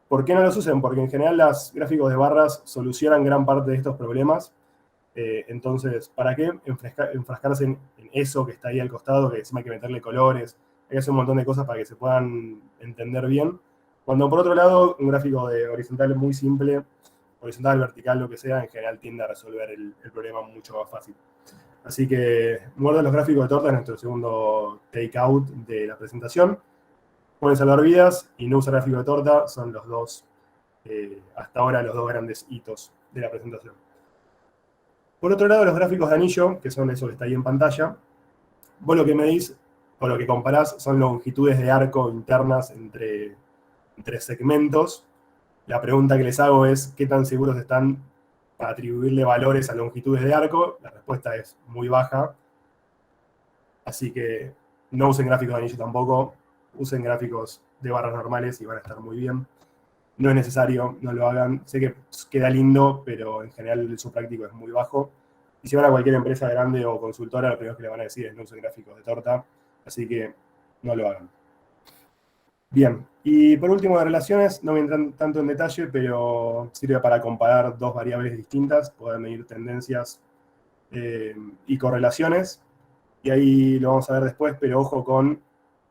¿Por qué no los usen? Porque en general los gráficos de barras solucionan gran parte de estos problemas. Entonces, ¿para qué enfrascarse en eso que está ahí al costado, que encima hay que meterle colores, hay que hacer un montón de cosas para que se puedan entender bien? Cuando por otro lado, un gráfico de horizontal muy simple, horizontal, vertical, lo que sea, en general tiende a resolver el problema mucho más fácil. Así que muerdan los gráficos de torta en nuestro segundo takeout de la presentación. Pueden salvar vidas y no usar gráfico de torta son los dos, hasta ahora, los dos grandes hitos de la presentación. Por otro lado, los gráficos de anillo, que son eso que está ahí en pantalla, vos lo que medís o lo que comparás son longitudes de arco internas entre segmentos. La pregunta que les hago es, ¿qué tan seguros están para atribuirle valores a longitudes de arco? La respuesta es muy baja. Así que no usen gráficos de anillo tampoco, usen gráficos de barras normales y van a estar muy bien. No es necesario, no lo hagan. Sé que queda lindo, pero en general el uso práctico es muy bajo. Y si van a cualquier empresa grande o consultora, lo primero que le van a decir es no usen gráficos de torta. Así que no lo hagan. Bien, y por último de relaciones, no voy a entrar tanto en detalle, pero sirve para comparar dos variables distintas, poder medir tendencias y correlaciones. Y ahí lo vamos a ver después, pero ojo con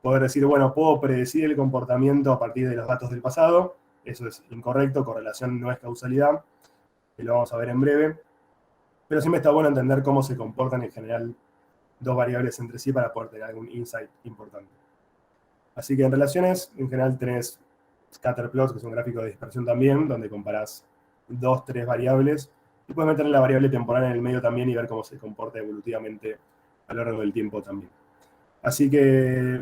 poder decir, bueno, puedo predecir el comportamiento a partir de los datos del pasado. Eso es incorrecto, correlación no es causalidad, que lo vamos a ver en breve. Pero siempre está bueno entender cómo se comportan en general dos variables entre sí para poder tener algún insight importante. Así que en relaciones, en general tenés scatterplots, que es un gráfico de dispersión también, donde comparás 2, 3 variables, y puedes meter la variable temporal en el medio también y ver cómo se comporta evolutivamente a lo largo del tiempo también. Así que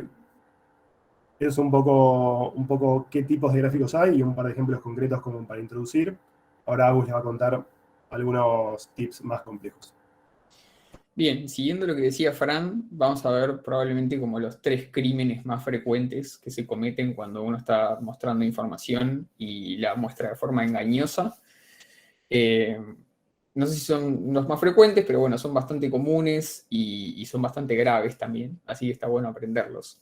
eso es un poco qué tipos de gráficos hay y un par de ejemplos concretos como para introducir. Ahora Agus les va a contar algunos tips más complejos. Bien, siguiendo lo que decía Fran, vamos a ver probablemente como los 3 crímenes más frecuentes que se cometen cuando uno está mostrando información y la muestra de forma engañosa. No sé si son los más frecuentes, pero bueno, son bastante comunes y son bastante graves también, así que está bueno aprenderlos.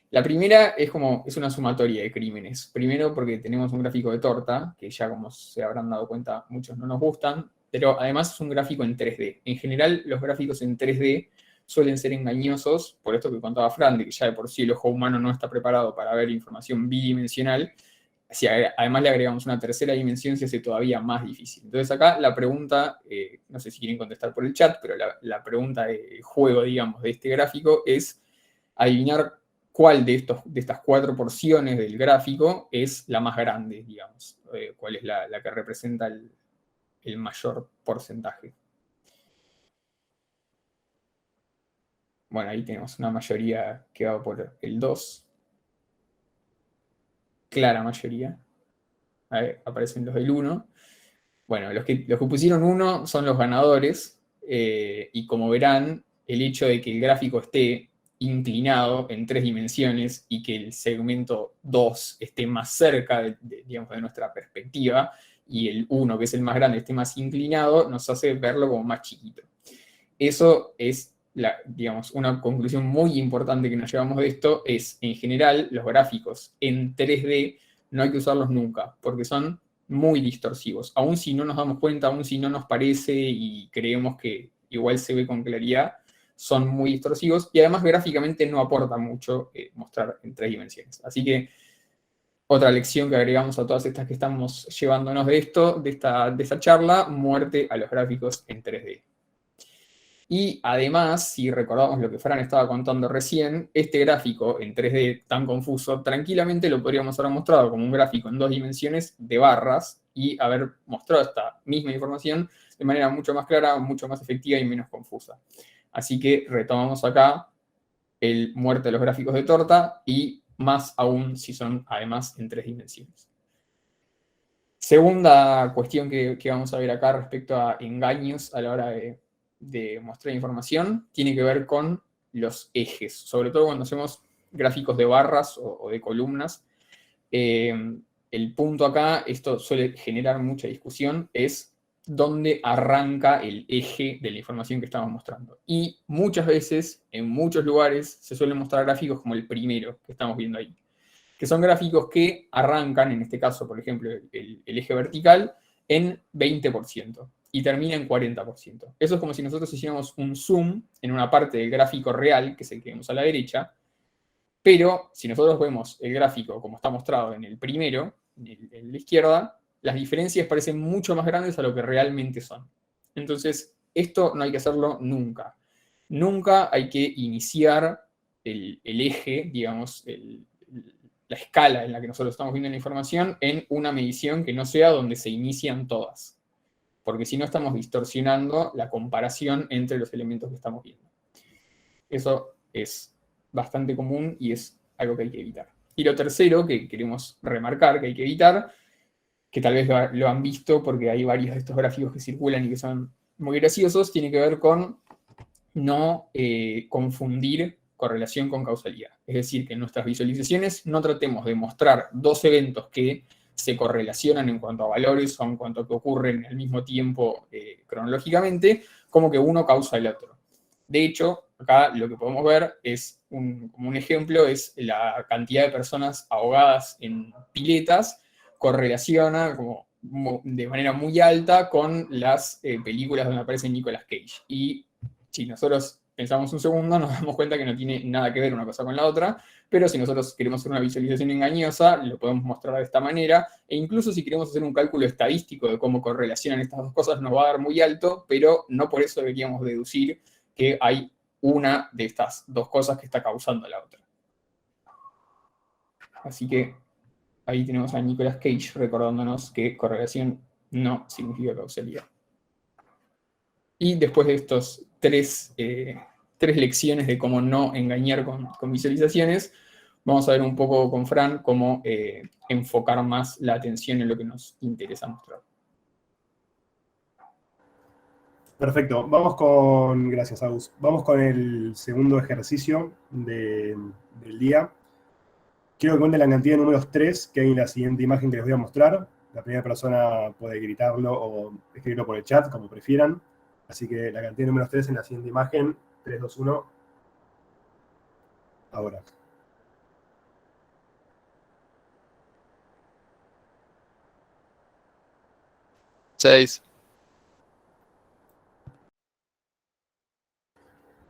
La primera es una sumatoria de crímenes. Primero porque tenemos un gráfico de torta, que ya como se habrán dado cuenta muchos no nos gustan, pero además es un gráfico en 3D. En general los gráficos en 3D suelen ser engañosos, por esto que contaba Fran, de que ya de por sí el ojo humano no está preparado para ver información bidimensional. Si además le agregamos una tercera dimensión, se hace todavía más difícil. Entonces acá la pregunta, no sé si quieren contestar por el chat, pero la pregunta de juego, digamos, de este gráfico es adivinar cuál de estas 4 porciones del gráfico es la más grande, digamos, cuál es la que representa el mayor porcentaje. Bueno, ahí tenemos una mayoría que va por el 2. Clara mayoría. Ahí aparecen los del 1. Bueno, los que pusieron 1 son los ganadores, y como verán, el hecho de que el gráfico esté inclinado en 3 dimensiones y que el segmento 2 esté más cerca digamos, de nuestra perspectiva y el 1, que es el más grande, esté más inclinado, nos hace verlo como más chiquito. Eso es, digamos, una conclusión muy importante que nos llevamos de esto, es, en general, los gráficos en 3D no hay que usarlos nunca, porque son muy distorsivos. Aún si no nos damos cuenta, aún si no nos parece y creemos que igual se ve con claridad, son muy distorsivos y además gráficamente no aporta mucho mostrar en 3 dimensiones. Así que otra lección que agregamos a todas estas que estamos llevándonos de esto, de esta charla, muerte a los gráficos en 3D. Y además, si recordamos lo que Fran estaba contando recién, este gráfico en 3D tan confuso, tranquilamente lo podríamos haber mostrado como un gráfico en 2 dimensiones de barras y haber mostrado esta misma información de manera mucho más clara, mucho más efectiva y menos confusa. Así que retomamos acá el muerte de los gráficos de torta y más aún si son además en 3 dimensiones. Segunda cuestión que vamos a ver acá respecto a engaños a la hora de mostrar información, tiene que ver con los ejes, sobre todo cuando hacemos gráficos de barras o de columnas. El punto acá, esto suele generar mucha discusión, es dónde arranca el eje de la información que estamos mostrando. Y muchas veces, en muchos lugares, se suelen mostrar gráficos como el primero que estamos viendo ahí, que son gráficos que arrancan, en este caso, por ejemplo, el eje vertical, en 20% y termina en 40%. Eso es como si nosotros hiciéramos un zoom en una parte del gráfico real, que es el que vemos a la derecha, pero si nosotros vemos el gráfico como está mostrado en el primero, en la izquierda, las diferencias parecen mucho más grandes a lo que realmente son. Entonces, esto no hay que hacerlo nunca. Nunca hay que iniciar el eje, digamos, la escala en la que nosotros estamos viendo la información en una medición que no sea donde se inician todas. Porque si no estamos distorsionando la comparación entre los elementos que estamos viendo. Eso es bastante común y es algo que hay que evitar. Y lo tercero que queremos remarcar que hay que evitar, que tal vez lo han visto porque hay varios de estos gráficos que circulan y que son muy graciosos, tiene que ver con no confundir correlación con causalidad. Es decir, que en nuestras visualizaciones no tratemos de mostrar 2 eventos que se correlacionan en cuanto a valores o en cuanto a que ocurren al mismo tiempo cronológicamente, como que uno causa el otro. De hecho, acá lo que podemos ver es, como un ejemplo, es la cantidad de personas ahogadas en piletas correlaciona como de manera muy alta con las películas donde aparece Nicolas Cage. Y si nosotros pensamos un segundo, nos damos cuenta que no tiene nada que ver una cosa con la otra, pero si nosotros queremos hacer una visualización engañosa, lo podemos mostrar de esta manera, e incluso si queremos hacer un cálculo estadístico de cómo correlacionan estas dos cosas, nos va a dar muy alto, pero no por eso deberíamos deducir que hay una de estas dos cosas que está causando la otra. Así que ahí tenemos a Nicolas Cage recordándonos que correlación no significa causalidad. Y después de estos tres lecciones de cómo no engañar con visualizaciones, vamos a ver un poco con Fran cómo enfocar más la atención en lo que nos interesa mostrar. Perfecto, gracias Agus, vamos con el segundo ejercicio del día. Quiero que cuenten la cantidad de números 3 que hay en la siguiente imagen que les voy a mostrar. La primera persona puede gritarlo o escribirlo por el chat, como prefieran. Así que la cantidad de números 3 en la siguiente imagen, 3, 2, 1, ahora. Seis.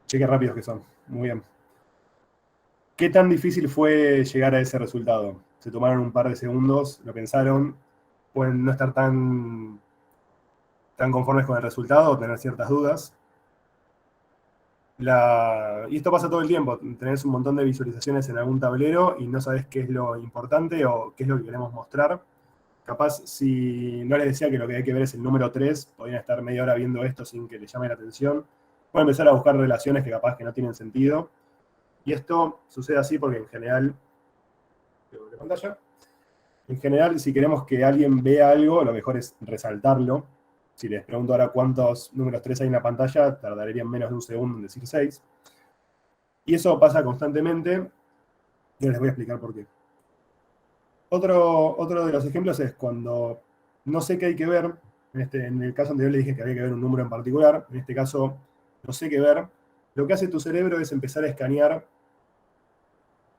Che, qué rápidos que son. Muy bien. ¿Qué tan difícil fue llegar a ese resultado? Se tomaron un par de segundos, lo pensaron, pueden no estar tan conformes con el resultado o tener ciertas dudas. Y esto pasa todo el tiempo. Tenés un montón de visualizaciones en algún tablero y no sabés qué es lo importante o qué es lo que queremos mostrar. Capaz, si no les decía que lo que hay que ver es el número 3, podrían estar media hora viendo esto sin que les llame la atención. Pueden empezar a buscar relaciones que capaz que no tienen sentido. Y esto sucede así porque en general, si queremos que alguien vea algo, lo mejor es resaltarlo. Si les pregunto ahora cuántos números 3 hay en la pantalla, tardarían menos de un segundo en decir 6. Y eso pasa constantemente, y les voy a explicar por qué. Otro de los ejemplos es cuando no sé qué hay que ver. En el caso anterior le dije que había que ver un número en particular. En este caso, no sé qué ver. Lo que hace tu cerebro es empezar a escanear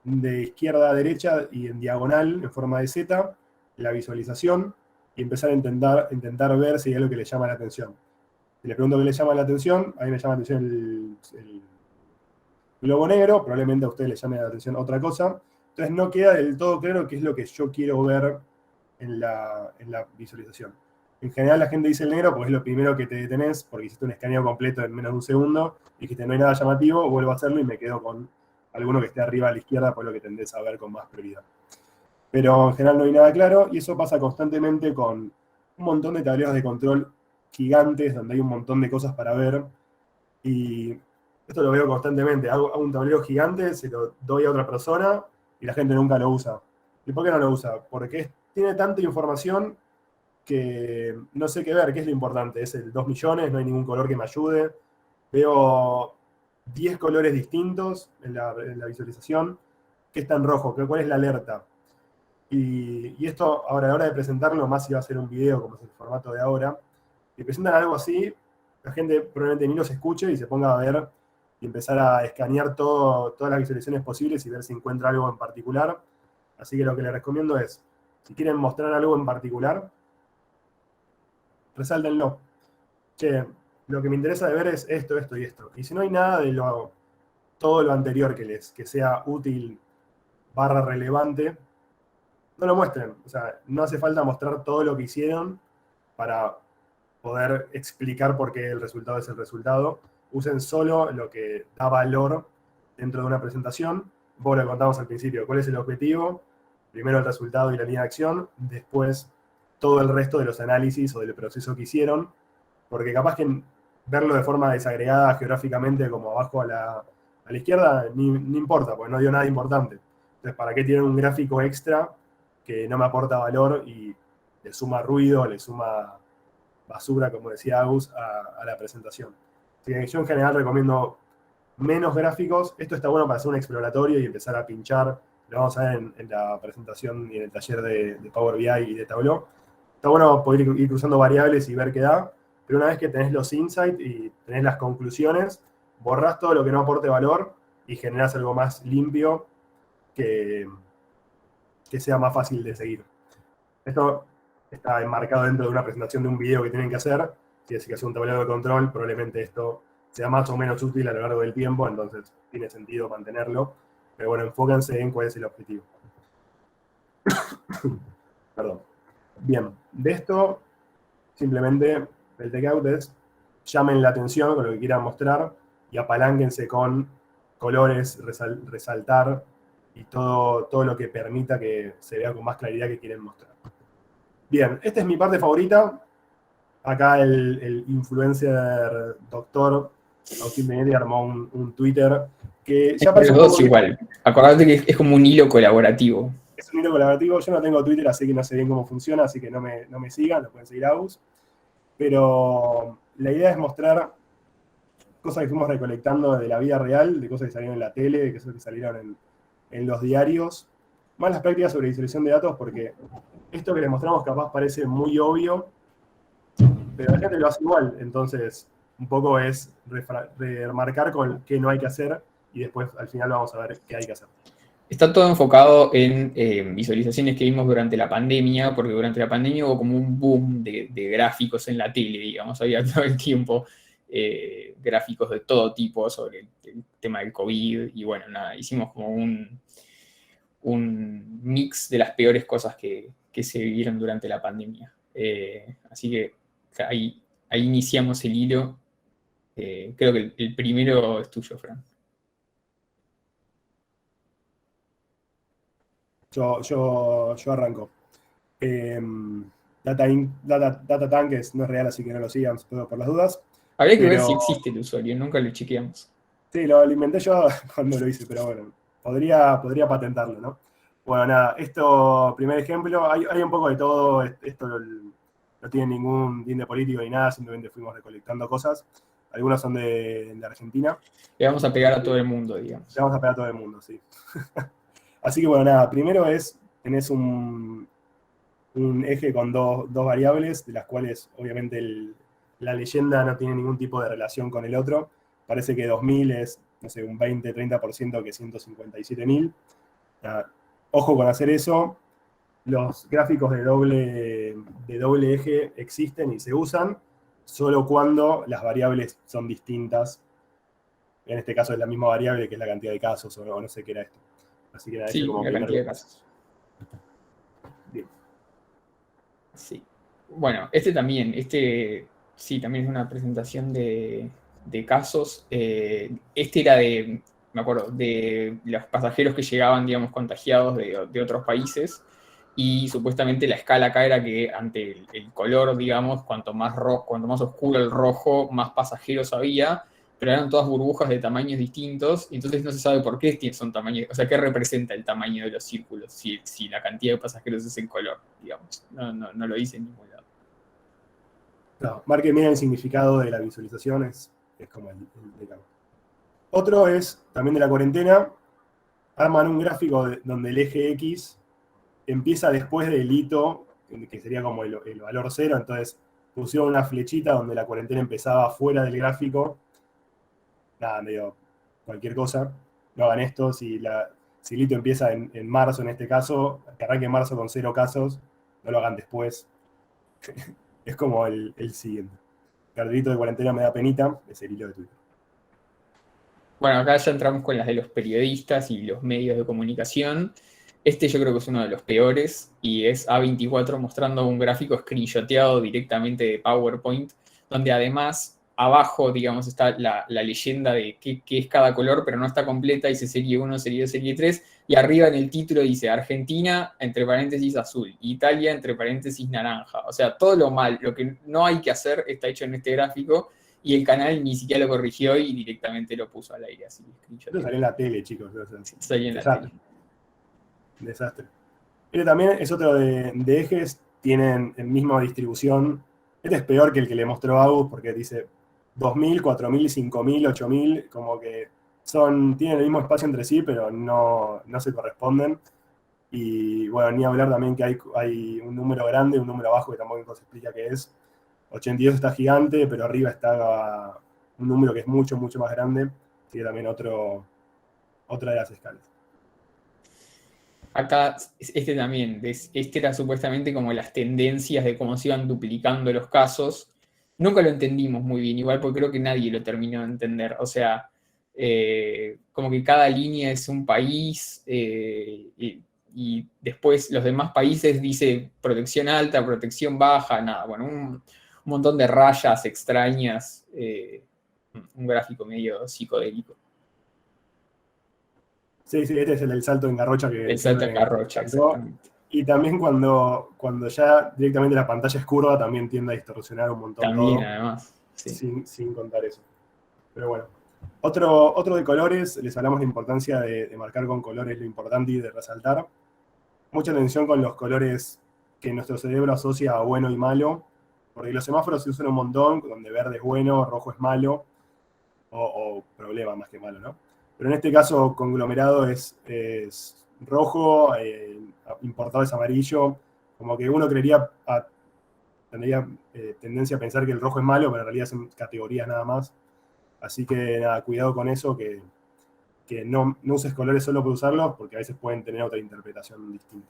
de izquierda a derecha y en diagonal, en forma de Z, la visualización y empezar a intentar ver si hay algo que le llama la atención. Si le pregunto qué le llama la atención, a mí me llama la atención el globo negro, probablemente a usted le llame la atención otra cosa. Entonces no queda del todo claro qué es lo que yo quiero ver en la visualización. En general la gente dice el negro porque es lo primero que te detenés, porque hiciste un escaneo completo en menos de un segundo, y dijiste no hay nada llamativo, vuelvo a hacerlo y me quedo con alguno que esté arriba a la izquierda, por lo que tendés a ver con más prioridad. Pero en general no hay nada claro, y eso pasa constantemente con un montón de tableros de control gigantes, donde hay un montón de cosas para ver, y esto lo veo constantemente. Hago un tablero gigante, se lo doy a otra persona, y la gente nunca lo usa. ¿Y por qué no lo usa? Porque tiene tanta información que no sé qué ver, qué es lo importante. Es el 2 millones, no hay ningún color que me ayude. Veo 10 colores distintos en la visualización. ¿Qué está en rojo? ¿Cuál es la alerta? Y esto, ahora a la hora de presentarlo, más si va a ser un video, como es el formato de ahora, si presentan algo así, la gente probablemente ni los escuche y se ponga a ver y empezar a escanear todas las visualizaciones posibles y ver si encuentra algo en particular. Así que lo que les recomiendo es, si quieren mostrar algo en particular, resáltenlo. Che, lo que me interesa de ver es esto, esto y esto. Y si no hay nada de todo lo anterior que sea útil / relevante, no lo muestren. O sea, no hace falta mostrar todo lo que hicieron para poder explicar por qué el resultado es el resultado. Usen solo lo que da valor dentro de una presentación. Vos lo contamos al principio. ¿Cuál es el objetivo? Primero el resultado y la línea de acción. Después todo el resto de los análisis o del proceso que hicieron. Porque capaz que verlo de forma desagregada geográficamente como abajo a la izquierda, ni importa, porque no dio nada importante. Entonces, ¿para qué tienen un gráfico extra que no me aporta valor y le suma ruido, le suma basura, como decía Agus, a la presentación? Así que yo en general recomiendo menos gráficos. Esto está bueno para hacer un exploratorio y empezar a pinchar. Lo vamos a ver en la presentación y en el taller de Power BI y de Tableau. Está bueno poder ir cruzando variables y ver qué da, pero una vez que tenés los insights y tenés las conclusiones, borrás todo lo que no aporte valor y generás algo más limpio que sea más fácil de seguir. Esto está enmarcado dentro de una presentación de un video que tienen que hacer. Si es que hace un tablero de control, probablemente esto sea más o menos útil a lo largo del tiempo, entonces tiene sentido mantenerlo. Pero bueno, enfóquense en cuál es el objetivo. Perdón. Bien, de esto, simplemente el takeout es llamen la atención con lo que quieran mostrar y apalánquense con colores, resaltar y todo lo que permita que se vea con más claridad que quieren mostrar. Bien, esta es mi parte favorita. Acá el influencer doctor Agustín Benetti armó un Twitter que ya parece los dos igual. Acordate que es como un hilo colaborativo. Es un hilo colaborativo. Yo no tengo Twitter, así que no sé bien cómo funciona, así que no me sigan, lo pueden seguir a Agus. Pero la idea es mostrar cosas que fuimos recolectando de la vida real, de cosas que salieron en la tele, de cosas que salieron en los diarios, más las prácticas sobre visualización de datos, porque esto que les mostramos capaz parece muy obvio, pero la gente lo hace igual, entonces un poco es remarcar con qué no hay que hacer y después al final vamos a ver qué hay que hacer. Está todo enfocado en visualizaciones que vimos durante la pandemia, porque durante la pandemia hubo como un boom de gráficos en la tele, digamos, había todo el tiempo gráficos de todo tipo sobre el tema del COVID, y bueno, nada, hicimos como un mix de las peores cosas que se vivieron durante la pandemia. Así que ahí iniciamos el hilo. Creo que el primero es tuyo, Fran. Yo arranco. Data Tank no es real, así que no lo sigan por las dudas. Habría que ver si existe el usuario, nunca lo chequeamos. Sí, lo inventé yo cuando lo hice, pero bueno, podría patentarlo, ¿no? Bueno, nada, primer ejemplo, hay un poco de todo, esto no tiene ningún tinte político ni nada, simplemente fuimos recolectando cosas. Algunas son de Argentina. Le vamos a pegar a todo el mundo, digamos. Le vamos a pegar a todo el mundo, sí. Así que bueno, nada, primero tenés un eje con dos variables, de las cuales obviamente la leyenda no tiene ningún tipo de relación con el otro. Parece que 2000 es, no sé, un 20-30% que 157.000. Ojo con hacer eso. Los gráficos de doble eje existen y se usan solo cuando las variables son distintas. En este caso es la misma variable que es la cantidad de casos, o no sé qué era esto. Así que sí, como la cantidad de casos. Bien. Sí. Bueno, también es una presentación de casos. Este era me acuerdo, de los pasajeros que llegaban, digamos, contagiados de otros países, y supuestamente la escala acá era que ante el color, digamos, cuanto más oscuro el rojo, más pasajeros había, pero eran todas burbujas de tamaños distintos, y entonces no se sabe por qué son tamaños, o sea, qué representa el tamaño de los círculos, si la cantidad de pasajeros es en color, digamos. No lo dice en ningún lado. No, marquen bien el significado de la visualización, es como el de campo. Otro es, también de la cuarentena, arman un gráfico donde el eje X empieza después del hito, que sería como el valor 0, entonces pusieron una flechita donde la cuarentena empezaba fuera del gráfico. Nada, medio cualquier cosa. No hagan esto, si el hito empieza en marzo en este caso, que arranque en marzo con 0 casos, no lo hagan después. Es como el siguiente. Cartelito de cuarentena me da penita, es el hilo de Twitter. Bueno, acá ya entramos con las de los periodistas y los medios de comunicación. Yo creo que es uno de los peores, y es A24 mostrando un gráfico screenshoteado directamente de PowerPoint, donde además abajo, digamos, está la leyenda de qué es cada color, pero no está completa, dice serie 1, serie 2, serie 3, y arriba en el título dice Argentina, entre paréntesis azul, Italia, entre paréntesis naranja. O sea, todo lo que no hay que hacer está hecho en este gráfico, y el canal ni siquiera lo corrigió y directamente lo puso al aire. Así, esto salió en la tele, chicos. Salió en la tele. Desastre. Este también es otro de ejes, tienen el misma distribución. Este es peor que el que le mostró Agus, porque dice 2000, 4000, 5000, 8000, como que tienen el mismo espacio entre sí, pero no se corresponden. Y bueno, ni hablar también que hay un número grande y un número abajo que tampoco se explica qué es. 82 está gigante, pero arriba está un número que es mucho, mucho más grande. Así que también otra de las escalas. Acá, también, era supuestamente como las tendencias de cómo se iban duplicando los casos. Nunca lo entendimos muy bien, igual porque creo que nadie lo terminó de entender. O sea, como que cada línea es un país, y después los demás países dice protección alta, protección baja, nada, bueno, un montón de rayas extrañas, un gráfico medio psicodélico. Sí, este es el salto en garrocha que... El salto en garrocha, exactamente. Y también cuando ya directamente la pantalla es curva, también tiende a distorsionar un montón. También, todo, además. Sí. Sin contar eso. Pero bueno. Otro de colores, les hablamos de la importancia de marcar con colores lo importante y de resaltar. Mucha atención con los colores que nuestro cerebro asocia a bueno y malo. Porque los semáforos se usan un montón, donde verde es bueno, rojo es malo, o problema más que malo, ¿no? Pero en este caso, conglomerado es rojo, importado es amarillo, como que uno tendría tendencia a pensar que el rojo es malo, pero en realidad son categorías nada más. Así que nada, cuidado con eso, que no uses colores solo por usarlos, porque a veces pueden tener otra interpretación distinta.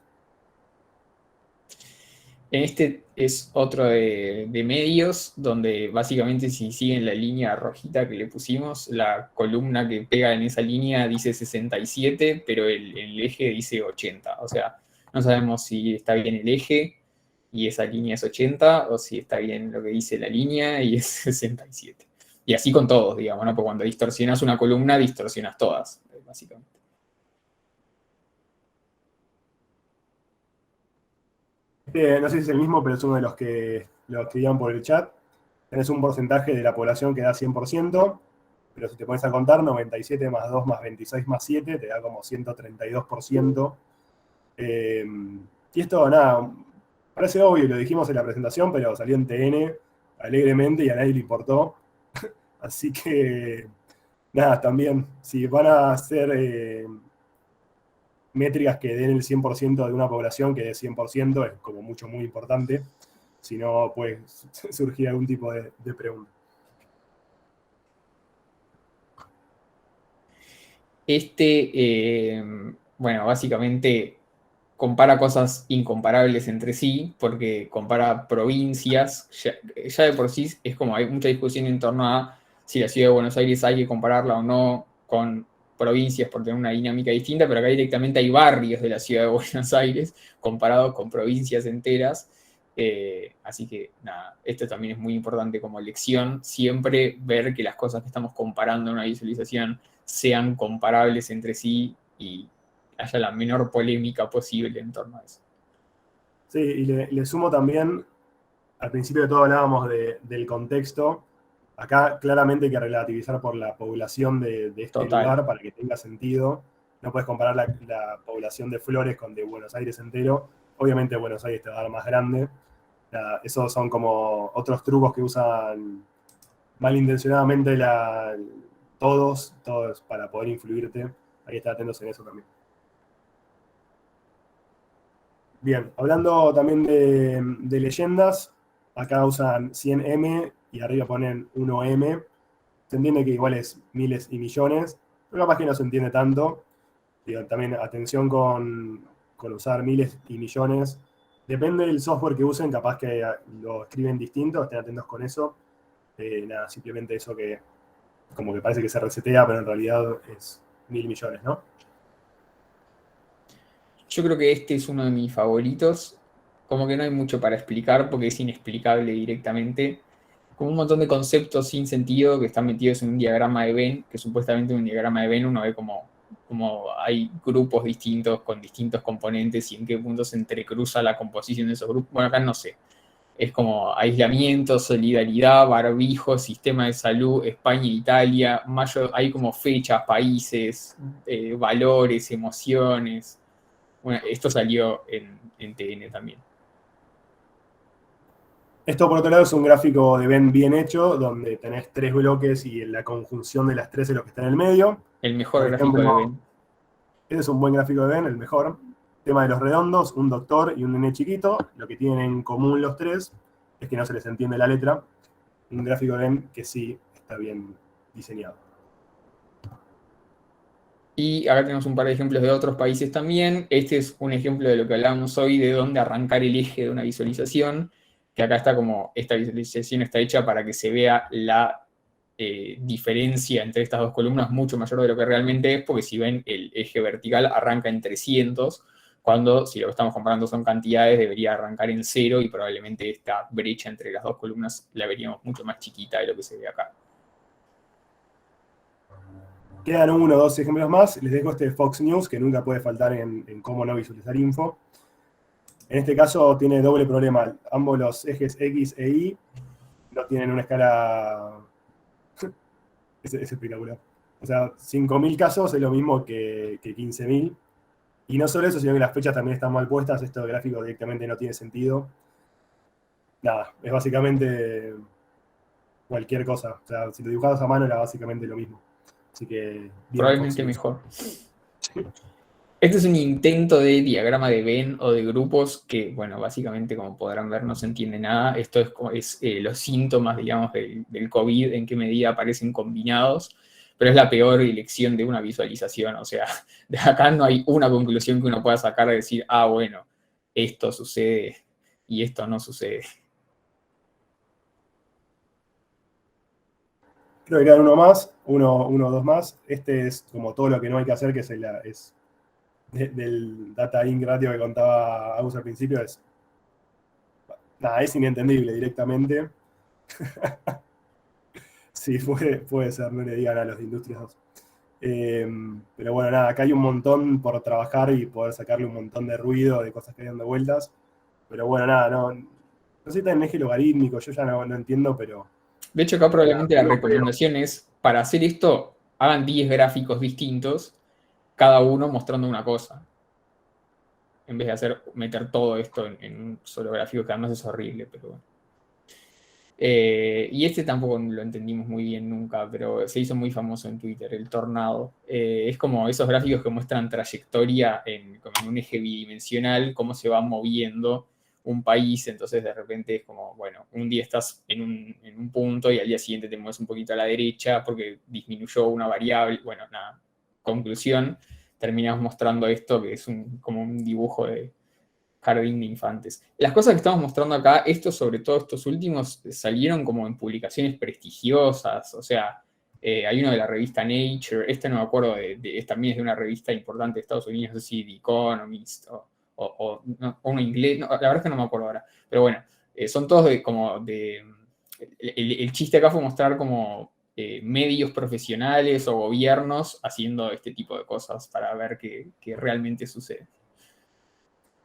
En este es otro de medios, donde básicamente si siguen la línea rojita que le pusimos, la columna que pega en esa línea dice 67, pero el eje dice 80. O sea, no sabemos si está bien el eje y esa línea es 80, o si está bien lo que dice la línea y es 67. Y así con todos, digamos, ¿no? Porque cuando distorsionas una columna, distorsionas todas, básicamente. No sé si es el mismo, pero es uno de los que iban por el chat. Tenés un porcentaje de la población que da 100%, pero si te pones a contar, 97 más 2 más 26 más 7 te da como 132%. Y esto, nada, parece obvio, lo dijimos en la presentación, pero salió en TN alegremente y a nadie le importó. Así que, nada, también, si van a hacer métricas que den el 100% de una población que dé 100%, es como mucho, muy importante. Si no, puede surgir algún tipo de pregunta. Bueno, básicamente compara cosas incomparables entre sí, porque compara provincias. Ya de por sí es como hay mucha discusión en torno a si la ciudad de Buenos Aires hay que compararla o no con provincias por tener una dinámica distinta, pero acá directamente hay barrios de la ciudad de Buenos Aires comparados con provincias enteras. Así que nada, esto también es muy importante como lección, siempre ver que las cosas que estamos comparando en una visualización sean comparables entre sí y haya la menor polémica posible en torno a eso. Sí, y le sumo también, al principio de todo hablábamos del contexto. Acá claramente hay que relativizar por la población de este Total. lugar para que tenga sentido. No puedes comparar la población de Flores con de Buenos Aires entero. Obviamente Buenos Aires te va a dar más grande. Esos son como otros trucos que usan malintencionadamente todos para poder influirte. Hay que estar atentos en eso también. Bien, hablando también de leyendas, acá usan 100M y arriba ponen 1M. Se entiende que igual es miles y millones, pero capaz que no se entiende tanto. Digo, también atención con usar miles y millones. Depende del software que usen, capaz que lo escriben distinto, estén atentos con eso. Nada, simplemente eso que como que parece que se resetea, pero en realidad es 1000 millones, ¿no? Yo creo que este es uno de mis favoritos. Como que no hay mucho para explicar porque es inexplicable directamente. Como un montón de conceptos sin sentido que están metidos en un diagrama de Venn, que supuestamente en un diagrama de Venn uno ve como hay grupos distintos con distintos componentes y en qué punto se entrecruza la composición de esos grupos. Bueno, acá no sé. Es como aislamiento, solidaridad, barbijo, sistema de salud, España e Italia. Hay como fechas, países, valores, emociones. Bueno, esto salió en TN también. Esto, por otro lado, es un gráfico de Venn bien hecho, donde tenés 3 bloques y la conjunción de las 3 es lo que está en el medio. El mejor Por gráfico ejemplo, de Venn. Este es un buen gráfico de Venn, el mejor. Tema de los redondos, un doctor y un nene chiquito. Lo que tienen en común los tres es que no se les entiende la letra. Un gráfico de Venn que sí está bien diseñado. Y acá tenemos un par de ejemplos de otros países también. Este es un ejemplo de lo que hablábamos hoy, de dónde arrancar el eje de una visualización, que acá está como, esta visualización está hecha para que se vea la diferencia entre estas dos columnas mucho mayor de lo que realmente es, porque si ven el eje vertical arranca en 300, cuando si lo que estamos comparando son cantidades debería arrancar en 0 y probablemente esta brecha entre las dos columnas la veríamos mucho más chiquita de lo que se ve acá. Quedan 1 o 2 ejemplos más. Les dejo este Fox News, que nunca puede faltar en cómo no visualizar info. En este caso tiene doble problema. Ambos los ejes X e Y no tienen una escala... es espectacular. O sea, 5.000 casos es lo mismo que 15.000. Y no solo eso, sino que las fechas también están mal puestas. Esto gráfico directamente no tiene sentido. nada, es básicamente cualquier cosa. O sea, si lo dibujabas a mano era básicamente lo mismo. Así que, bien, Probablemente Fox. mejor. Este es un intento de diagrama de Venn o de grupos que, bueno, básicamente, como podrán ver, no se entiende nada. Esto es los síntomas, digamos, del COVID, en qué medida aparecen combinados, pero es la peor elección de una visualización. O sea, de acá no hay una conclusión que uno pueda sacar de decir, ah, bueno, esto sucede y esto no sucede. Creo que quedan uno más, uno o dos más. Este es como todo lo que no hay que hacer, que es del Data Inc. ratio que contaba Agus al principio. Nada, es inentendible directamente. Sí, puede ser, no le digan a los de Industrias 2. Pero bueno, nada, acá hay un montón por trabajar y poder sacarle un montón de ruido, de cosas que hay dando vueltas. Pero bueno, nada, no sé tan en eje logarítmico, yo ya no entiendo, pero De hecho, acá probablemente la no, recomendación es, para hacer esto, hagan 10 gráficos distintos, cada uno mostrando una cosa, en vez de meter todo esto en un solo gráfico, que además es horrible, pero bueno. Y este tampoco lo entendimos muy bien nunca, pero se hizo muy famoso en Twitter, el tornado. Es como esos gráficos que muestran trayectoria como en un eje bidimensional, cómo se va moviendo un país. Entonces de repente es como, bueno, un día estás en un punto y al día siguiente te mueves un poquito a la derecha porque disminuyó una variable. Bueno, nada, conclusión, terminamos mostrando esto que es como un dibujo de jardín de infantes. Las cosas que estamos mostrando acá, estos, sobre todo estos últimos, salieron como en publicaciones prestigiosas. O sea, hay uno de la revista Nature, este no me acuerdo, también es de una revista importante de Estados Unidos, no sé si The Economist o uno inglés, no, la verdad es que no me acuerdo ahora. Pero bueno, son todos el chiste acá fue mostrar como medios profesionales o gobiernos haciendo este tipo de cosas para ver qué realmente sucede.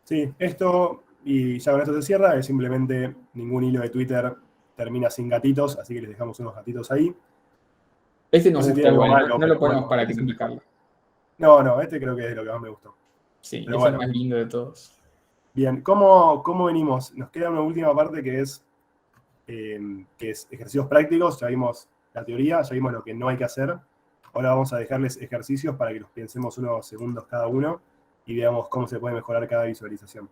sí, esto, y ya con esto se cierra, es simplemente ningún hilo de Twitter termina sin gatitos, así que les dejamos unos gatitos ahí. Este No nos sé si gusta tiene algo igual, malo, no lo pero ponemos bueno, para este es el mejor. criticarlo. No, este creo que es de lo que más me gustó. Sí, Pero es el bueno, más lindo de todos. bien, ¿cómo venimos? Nos queda una última parte que es ejercicios prácticos. Ya vimos la teoría, ya vimos lo que no hay que hacer. Ahora vamos a dejarles ejercicios para que los pensemos unos segundos cada uno y veamos cómo se puede mejorar cada visualización.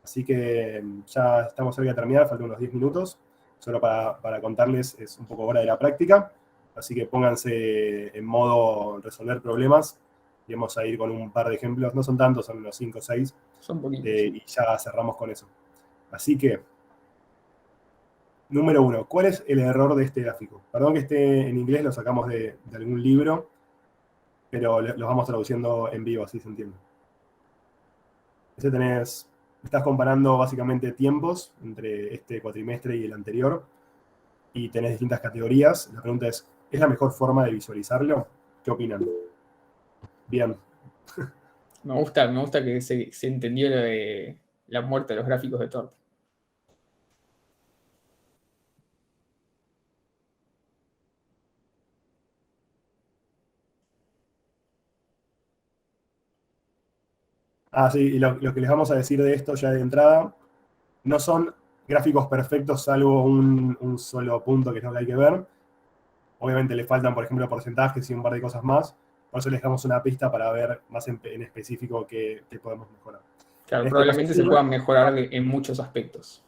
Así que ya estamos cerca de terminar, faltan unos 10 minutos. Solo para contarles, es un poco hora de la práctica. Así que pónganse en modo resolver problemas. Y vamos a ir con un par de ejemplos. No son tantos, son unos 5 o 6. Son bonitos. Y ya cerramos con eso. Así que, número 1, ¿cuál es el error de este gráfico? Perdón que esté en inglés, lo sacamos de algún libro, pero los vamos traduciendo en vivo, así se entiende. Estás comparando básicamente tiempos entre este cuatrimestre y el anterior, y tenés distintas categorías. La pregunta ¿es la mejor forma de visualizarlo? ¿Qué opinan? Bien. Me gusta que se entendió lo de la muerte de los gráficos de torta. Sí, y lo que les vamos a decir de esto ya de entrada, no son gráficos perfectos salvo un solo punto que es lo que hay que ver. Obviamente le faltan, por ejemplo, porcentajes y un par de cosas más. Por eso les damos una pista para ver más en específico qué podemos mejorar. Claro, En este probablemente caso, se puedan mejorar en muchos aspectos.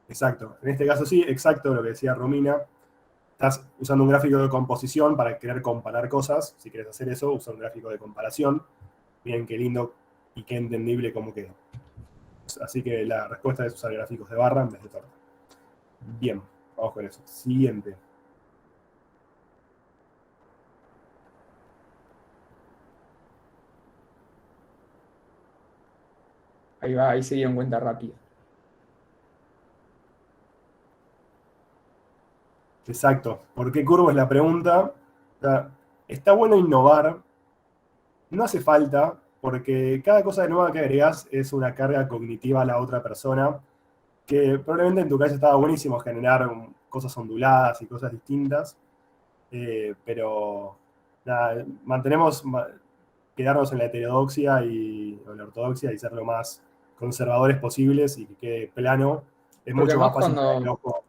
exacto. En este caso sí, exacto lo que decía Romina. Estás usando un gráfico de composición para querer comparar cosas. Si quieres hacer eso, usa un gráfico de comparación. Miren qué lindo y qué entendible cómo queda. Así que la respuesta es usar gráficos de barra en vez de torta. Bien, vamos con eso. Siguiente. Ahí va, ahí se dieron cuenta rápido. Exacto. ¿Por qué curvo es la pregunta? O sea, está bueno innovar. No hace falta, porque cada cosa nueva que agregás es una carga cognitiva a la otra persona, que probablemente en tu caso estaba buenísimo generar cosas onduladas y cosas distintas, pero nada, quedarnos en la heterodoxia o la ortodoxia y ser lo más conservadores posibles y que quede plano Es Porque mucho más además fácil para el ojo.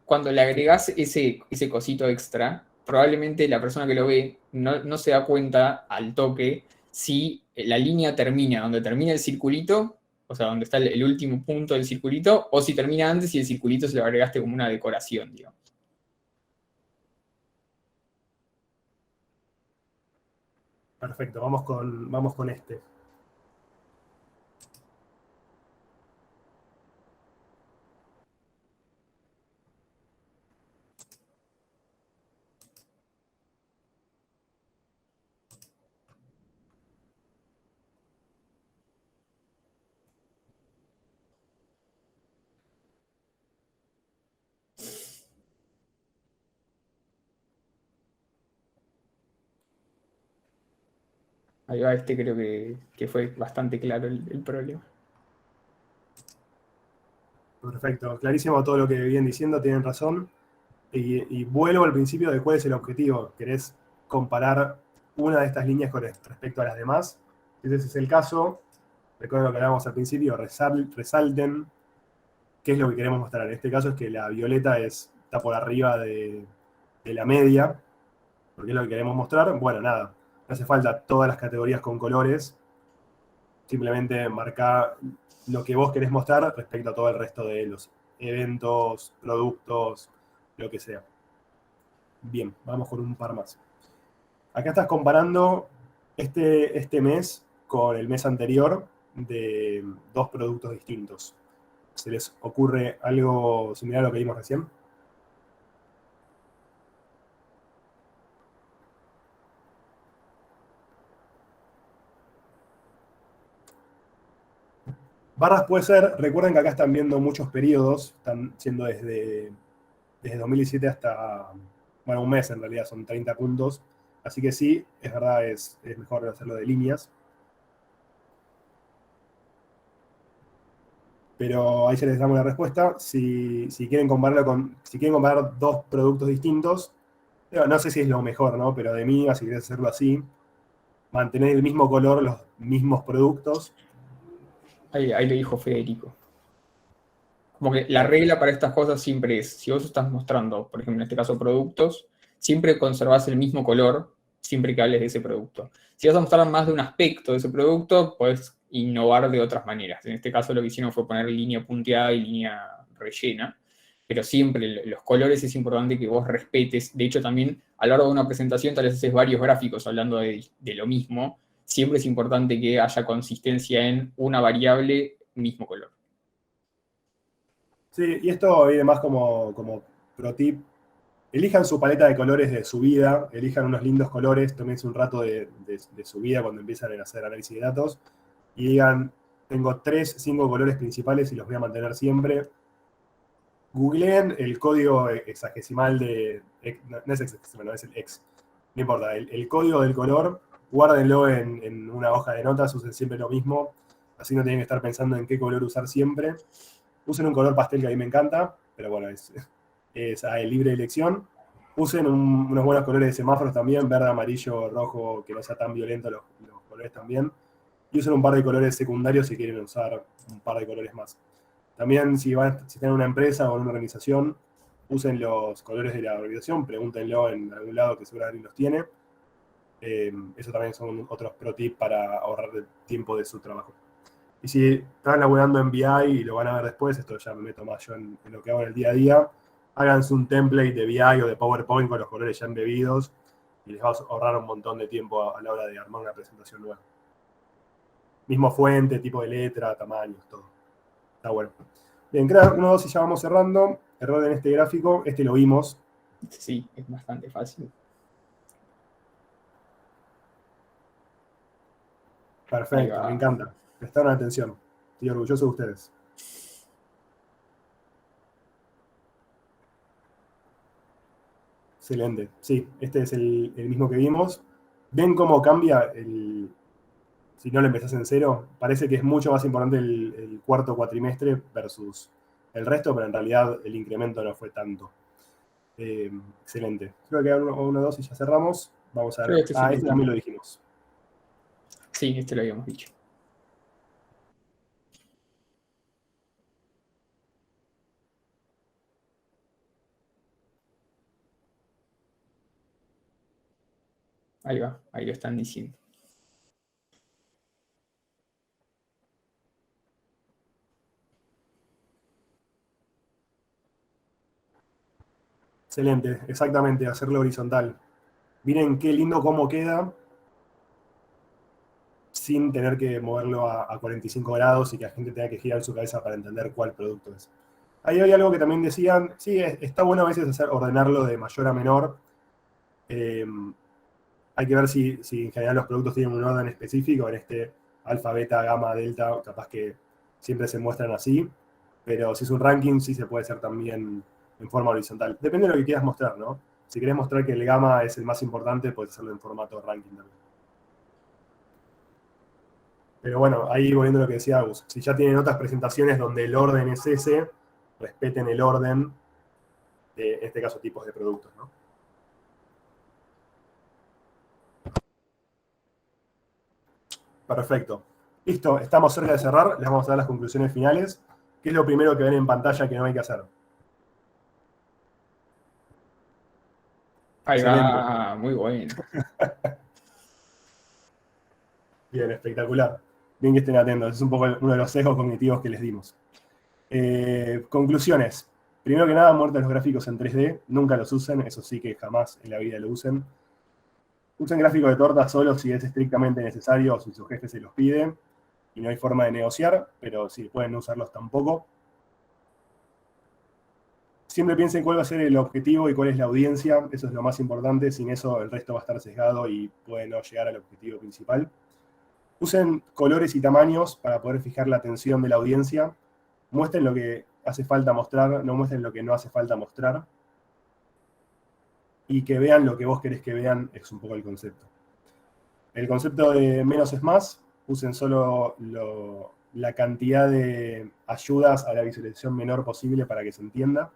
cuando le agregás ese cosito extra, probablemente la persona que lo ve no se da cuenta al toque si la línea termina donde termina el circulito, o sea, donde está el último punto del circulito, o si termina antes y el circulito se lo agregaste como una decoración, digamos. Perfecto, vamos con este. Ahí va, creo que fue bastante claro el problema. Perfecto, clarísimo todo lo que vienen diciendo, tienen razón. Y vuelvo al principio de cuál es el objetivo. ¿Querés comparar una de estas líneas con respecto a las demás? Si ese es el caso, recuerden lo que hablábamos al principio, resalten qué es lo que queremos mostrar. En este caso es que la violeta está por arriba de la media, porque es lo que queremos mostrar. Bueno, nada, no hace falta todas las categorías con colores, simplemente marca lo que vos querés mostrar respecto a todo el resto de los eventos, productos, lo que sea. Bien, vamos con un par más. Acá estás comparando este mes con el mes anterior de dos productos distintos. ¿Se les ocurre algo similar a lo que vimos recién? Barras puede ser, recuerden que acá están viendo muchos periodos, están siendo desde 2017 hasta, bueno, un mes en realidad, son 30 puntos. Así que sí, es verdad, es mejor hacerlo de líneas. Pero ahí se les damos la respuesta. Si quieren comparar dos productos distintos, no sé si es lo mejor, ¿no? Pero de mí, si querés hacerlo así, mantener el mismo color, los mismos productos. Ahí lo dijo Federico. Como que la Perfecto. regla para estas cosas siempre es, si vos estás mostrando, por ejemplo, en este caso productos, siempre conservás el mismo color, siempre que hables de ese producto. Si vas a mostrar más de un aspecto de ese producto, puedes innovar de otras maneras. En este caso lo que hicieron fue poner línea punteada y línea rellena, pero siempre los colores es importante que vos respetes. De hecho, también a lo largo de una presentación tal vez haces varios gráficos hablando de lo mismo. Siempre es importante que haya consistencia en una variable, mismo color. Sí, y esto viene más como pro tip. Elijan su paleta de colores de su vida, elijan unos lindos colores, tómense un rato de su vida cuando empiezan a hacer análisis de datos y digan, tengo 5 colores principales y los voy a mantener siempre. Googleen el código hexagesimal no es hexagesimal, no es el hex. No importa, el código del color, guárdenlo en una hoja de notas, usen siempre lo mismo, así no tienen que estar pensando en qué color usar siempre. Usen un color pastel que a mí me encanta, pero bueno, es a libre elección. Usen unos buenos colores de semáforos también, verde, amarillo, rojo, que no sea tan violento los colores también. Y usen un par de colores secundarios si quieren usar un par de colores más. También si tienen una empresa o una organización, usen los colores de la organización, pregúntenlo en algún lado que seguramente los tiene. Eso también son otros pro tips para ahorrar el tiempo de su trabajo. Y si están laburando en BI y lo van a ver después, esto ya me meto más yo en lo que hago en el día a día, háganse un template de BI o de PowerPoint con los colores ya embebidos y les va a ahorrar un montón de tiempo a la hora de armar una presentación nueva. Mismo fuente, tipo de letra, tamaños, todo. Está bueno. Bien, creo 1, 2 y ya vamos cerrando. Error en este gráfico, este lo vimos. Sí, es bastante fácil. Perfecto, me encanta. Prestaron atención. Estoy orgulloso de ustedes. Excelente. Sí, este es el mismo que vimos. ¿Ven cómo cambia si no lo empezás en cero? Parece que es mucho más importante el cuarto cuatrimestre versus el resto, pero en realidad el incremento no fue tanto. Excelente. Creo que 1, 2 y ya cerramos. Vamos a ver. Este es el Este último. también lo dijimos. Sí, este lo habíamos dicho. ahí va, ahí lo están diciendo. Excelente, exactamente, hacerlo horizontal. Miren qué lindo cómo queda sin tener que moverlo a 45 grados y que la gente tenga que girar su cabeza para entender cuál producto es. Ahí hay algo que también decían, sí, está bueno a veces ordenarlo de mayor a menor. Hay que ver si en general los productos tienen un orden específico, en este alfa, beta, gamma, delta, capaz que siempre se muestran así, pero si es un ranking sí se puede hacer también en forma horizontal. Depende de lo que quieras mostrar, ¿no? Si querés mostrar que el gamma es el más importante, puedes hacerlo en formato ranking también. Pero bueno, ahí volviendo a lo que decía Agus, si ya tienen otras presentaciones donde el orden es ese, respeten el orden de, en este caso, tipos de productos, ¿no? Perfecto. Listo, estamos cerca de cerrar, les vamos a dar las conclusiones finales. ¿Qué es lo primero que ven en pantalla que no hay que hacer? Ahí Excelente. va, muy bueno. Bien, espectacular. Bien que estén atentos, es un poco uno de los sesgos cognitivos que les dimos. Conclusiones. Primero que nada, muertos los gráficos en 3D, nunca los usen, eso sí que jamás en la vida lo usen. Usen gráficos de torta solo si es estrictamente necesario o si su jefe se los pide y no hay forma de negociar, pero si pueden no usarlos tampoco. Siempre piensen cuál va a ser el objetivo y cuál es la audiencia, eso es lo más importante, sin eso el resto va a estar sesgado y puede no llegar al objetivo principal. Usen colores y tamaños para poder fijar la atención de la audiencia. Muestren lo que hace falta mostrar, no muestren lo que no hace falta mostrar. Y que vean lo que vos querés que vean es un poco el concepto. El concepto de menos es más, usen solo la cantidad de ayudas a la visualización menor posible para que se entienda.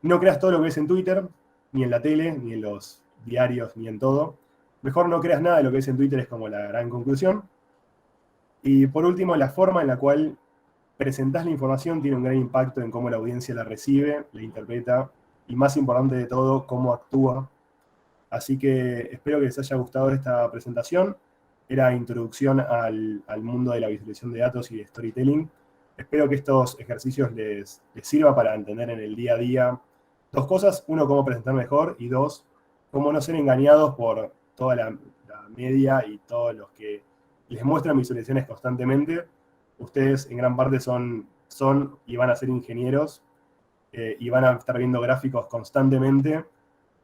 No creas todo lo que ves en Twitter, ni en la tele, ni en los diarios, ni en todo. Mejor no creas nada de lo que ves en Twitter, es como la gran conclusión. Y por último, la forma en la cual presentás la información tiene un gran impacto en cómo la audiencia la recibe, la interpreta y, más importante de todo, cómo actúa. Así que espero que les haya gustado esta presentación. Era introducción al mundo de la visualización de datos y de storytelling. Espero que estos ejercicios les sirva para entender en el día a día dos cosas. Uno, cómo presentar mejor, y dos, cómo no ser engañados por toda la media y todos los que les muestran visualizaciones constantemente. Ustedes en gran parte son y van a ser ingenieros y van a estar viendo gráficos constantemente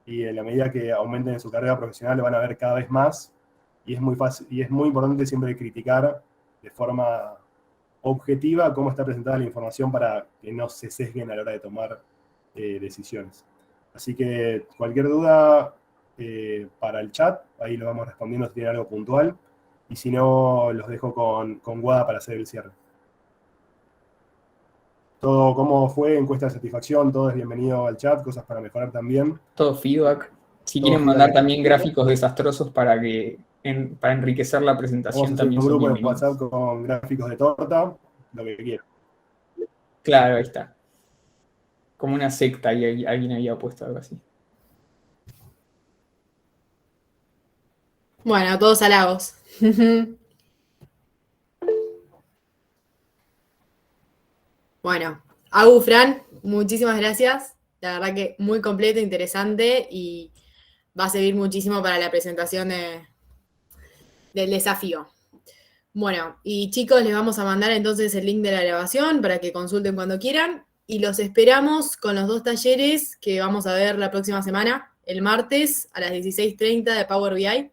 y en la medida que aumenten en su carrera profesional lo van a ver cada vez más y es muy fácil, y es muy importante siempre criticar de forma objetiva cómo está presentada la información para que no se sesguen a la hora de tomar decisiones. Así que cualquier duda para el chat, ahí lo vamos respondiendo si tienen algo puntual. Y si no, los dejo con Guada para hacer el cierre. Todo, ¿cómo fue? Encuesta de satisfacción, todo es bienvenido al chat, cosas para mejorar también. Todo feedback. Si Todo quieren mandar feedback. también gráficos desastrosos para enriquecer la Vamos a presentación, hacer también un son grupo de bienvenidos. WhatsApp con gráficos de torta, lo que quieran. Claro, ahí está. Como una secta y alguien había puesto algo así. Bueno, todos halagos. Bueno, Agu, Fran, muchísimas gracias. La verdad que muy completo, interesante y va a servir muchísimo para la presentación del desafío. Bueno, y chicos, les vamos a mandar entonces el link de la grabación para que consulten cuando quieran y los esperamos con los 2 talleres que vamos a ver la próxima semana, el martes a las 16:30 de Power BI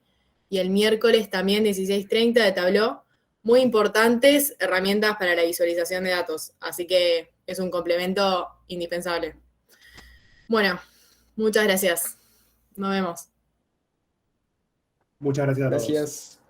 y el miércoles también 16:30 de Tableau. Muy importantes herramientas para la visualización de datos, así que es un complemento indispensable. Bueno, muchas gracias. Nos vemos. Muchas gracias a todos. Gracias.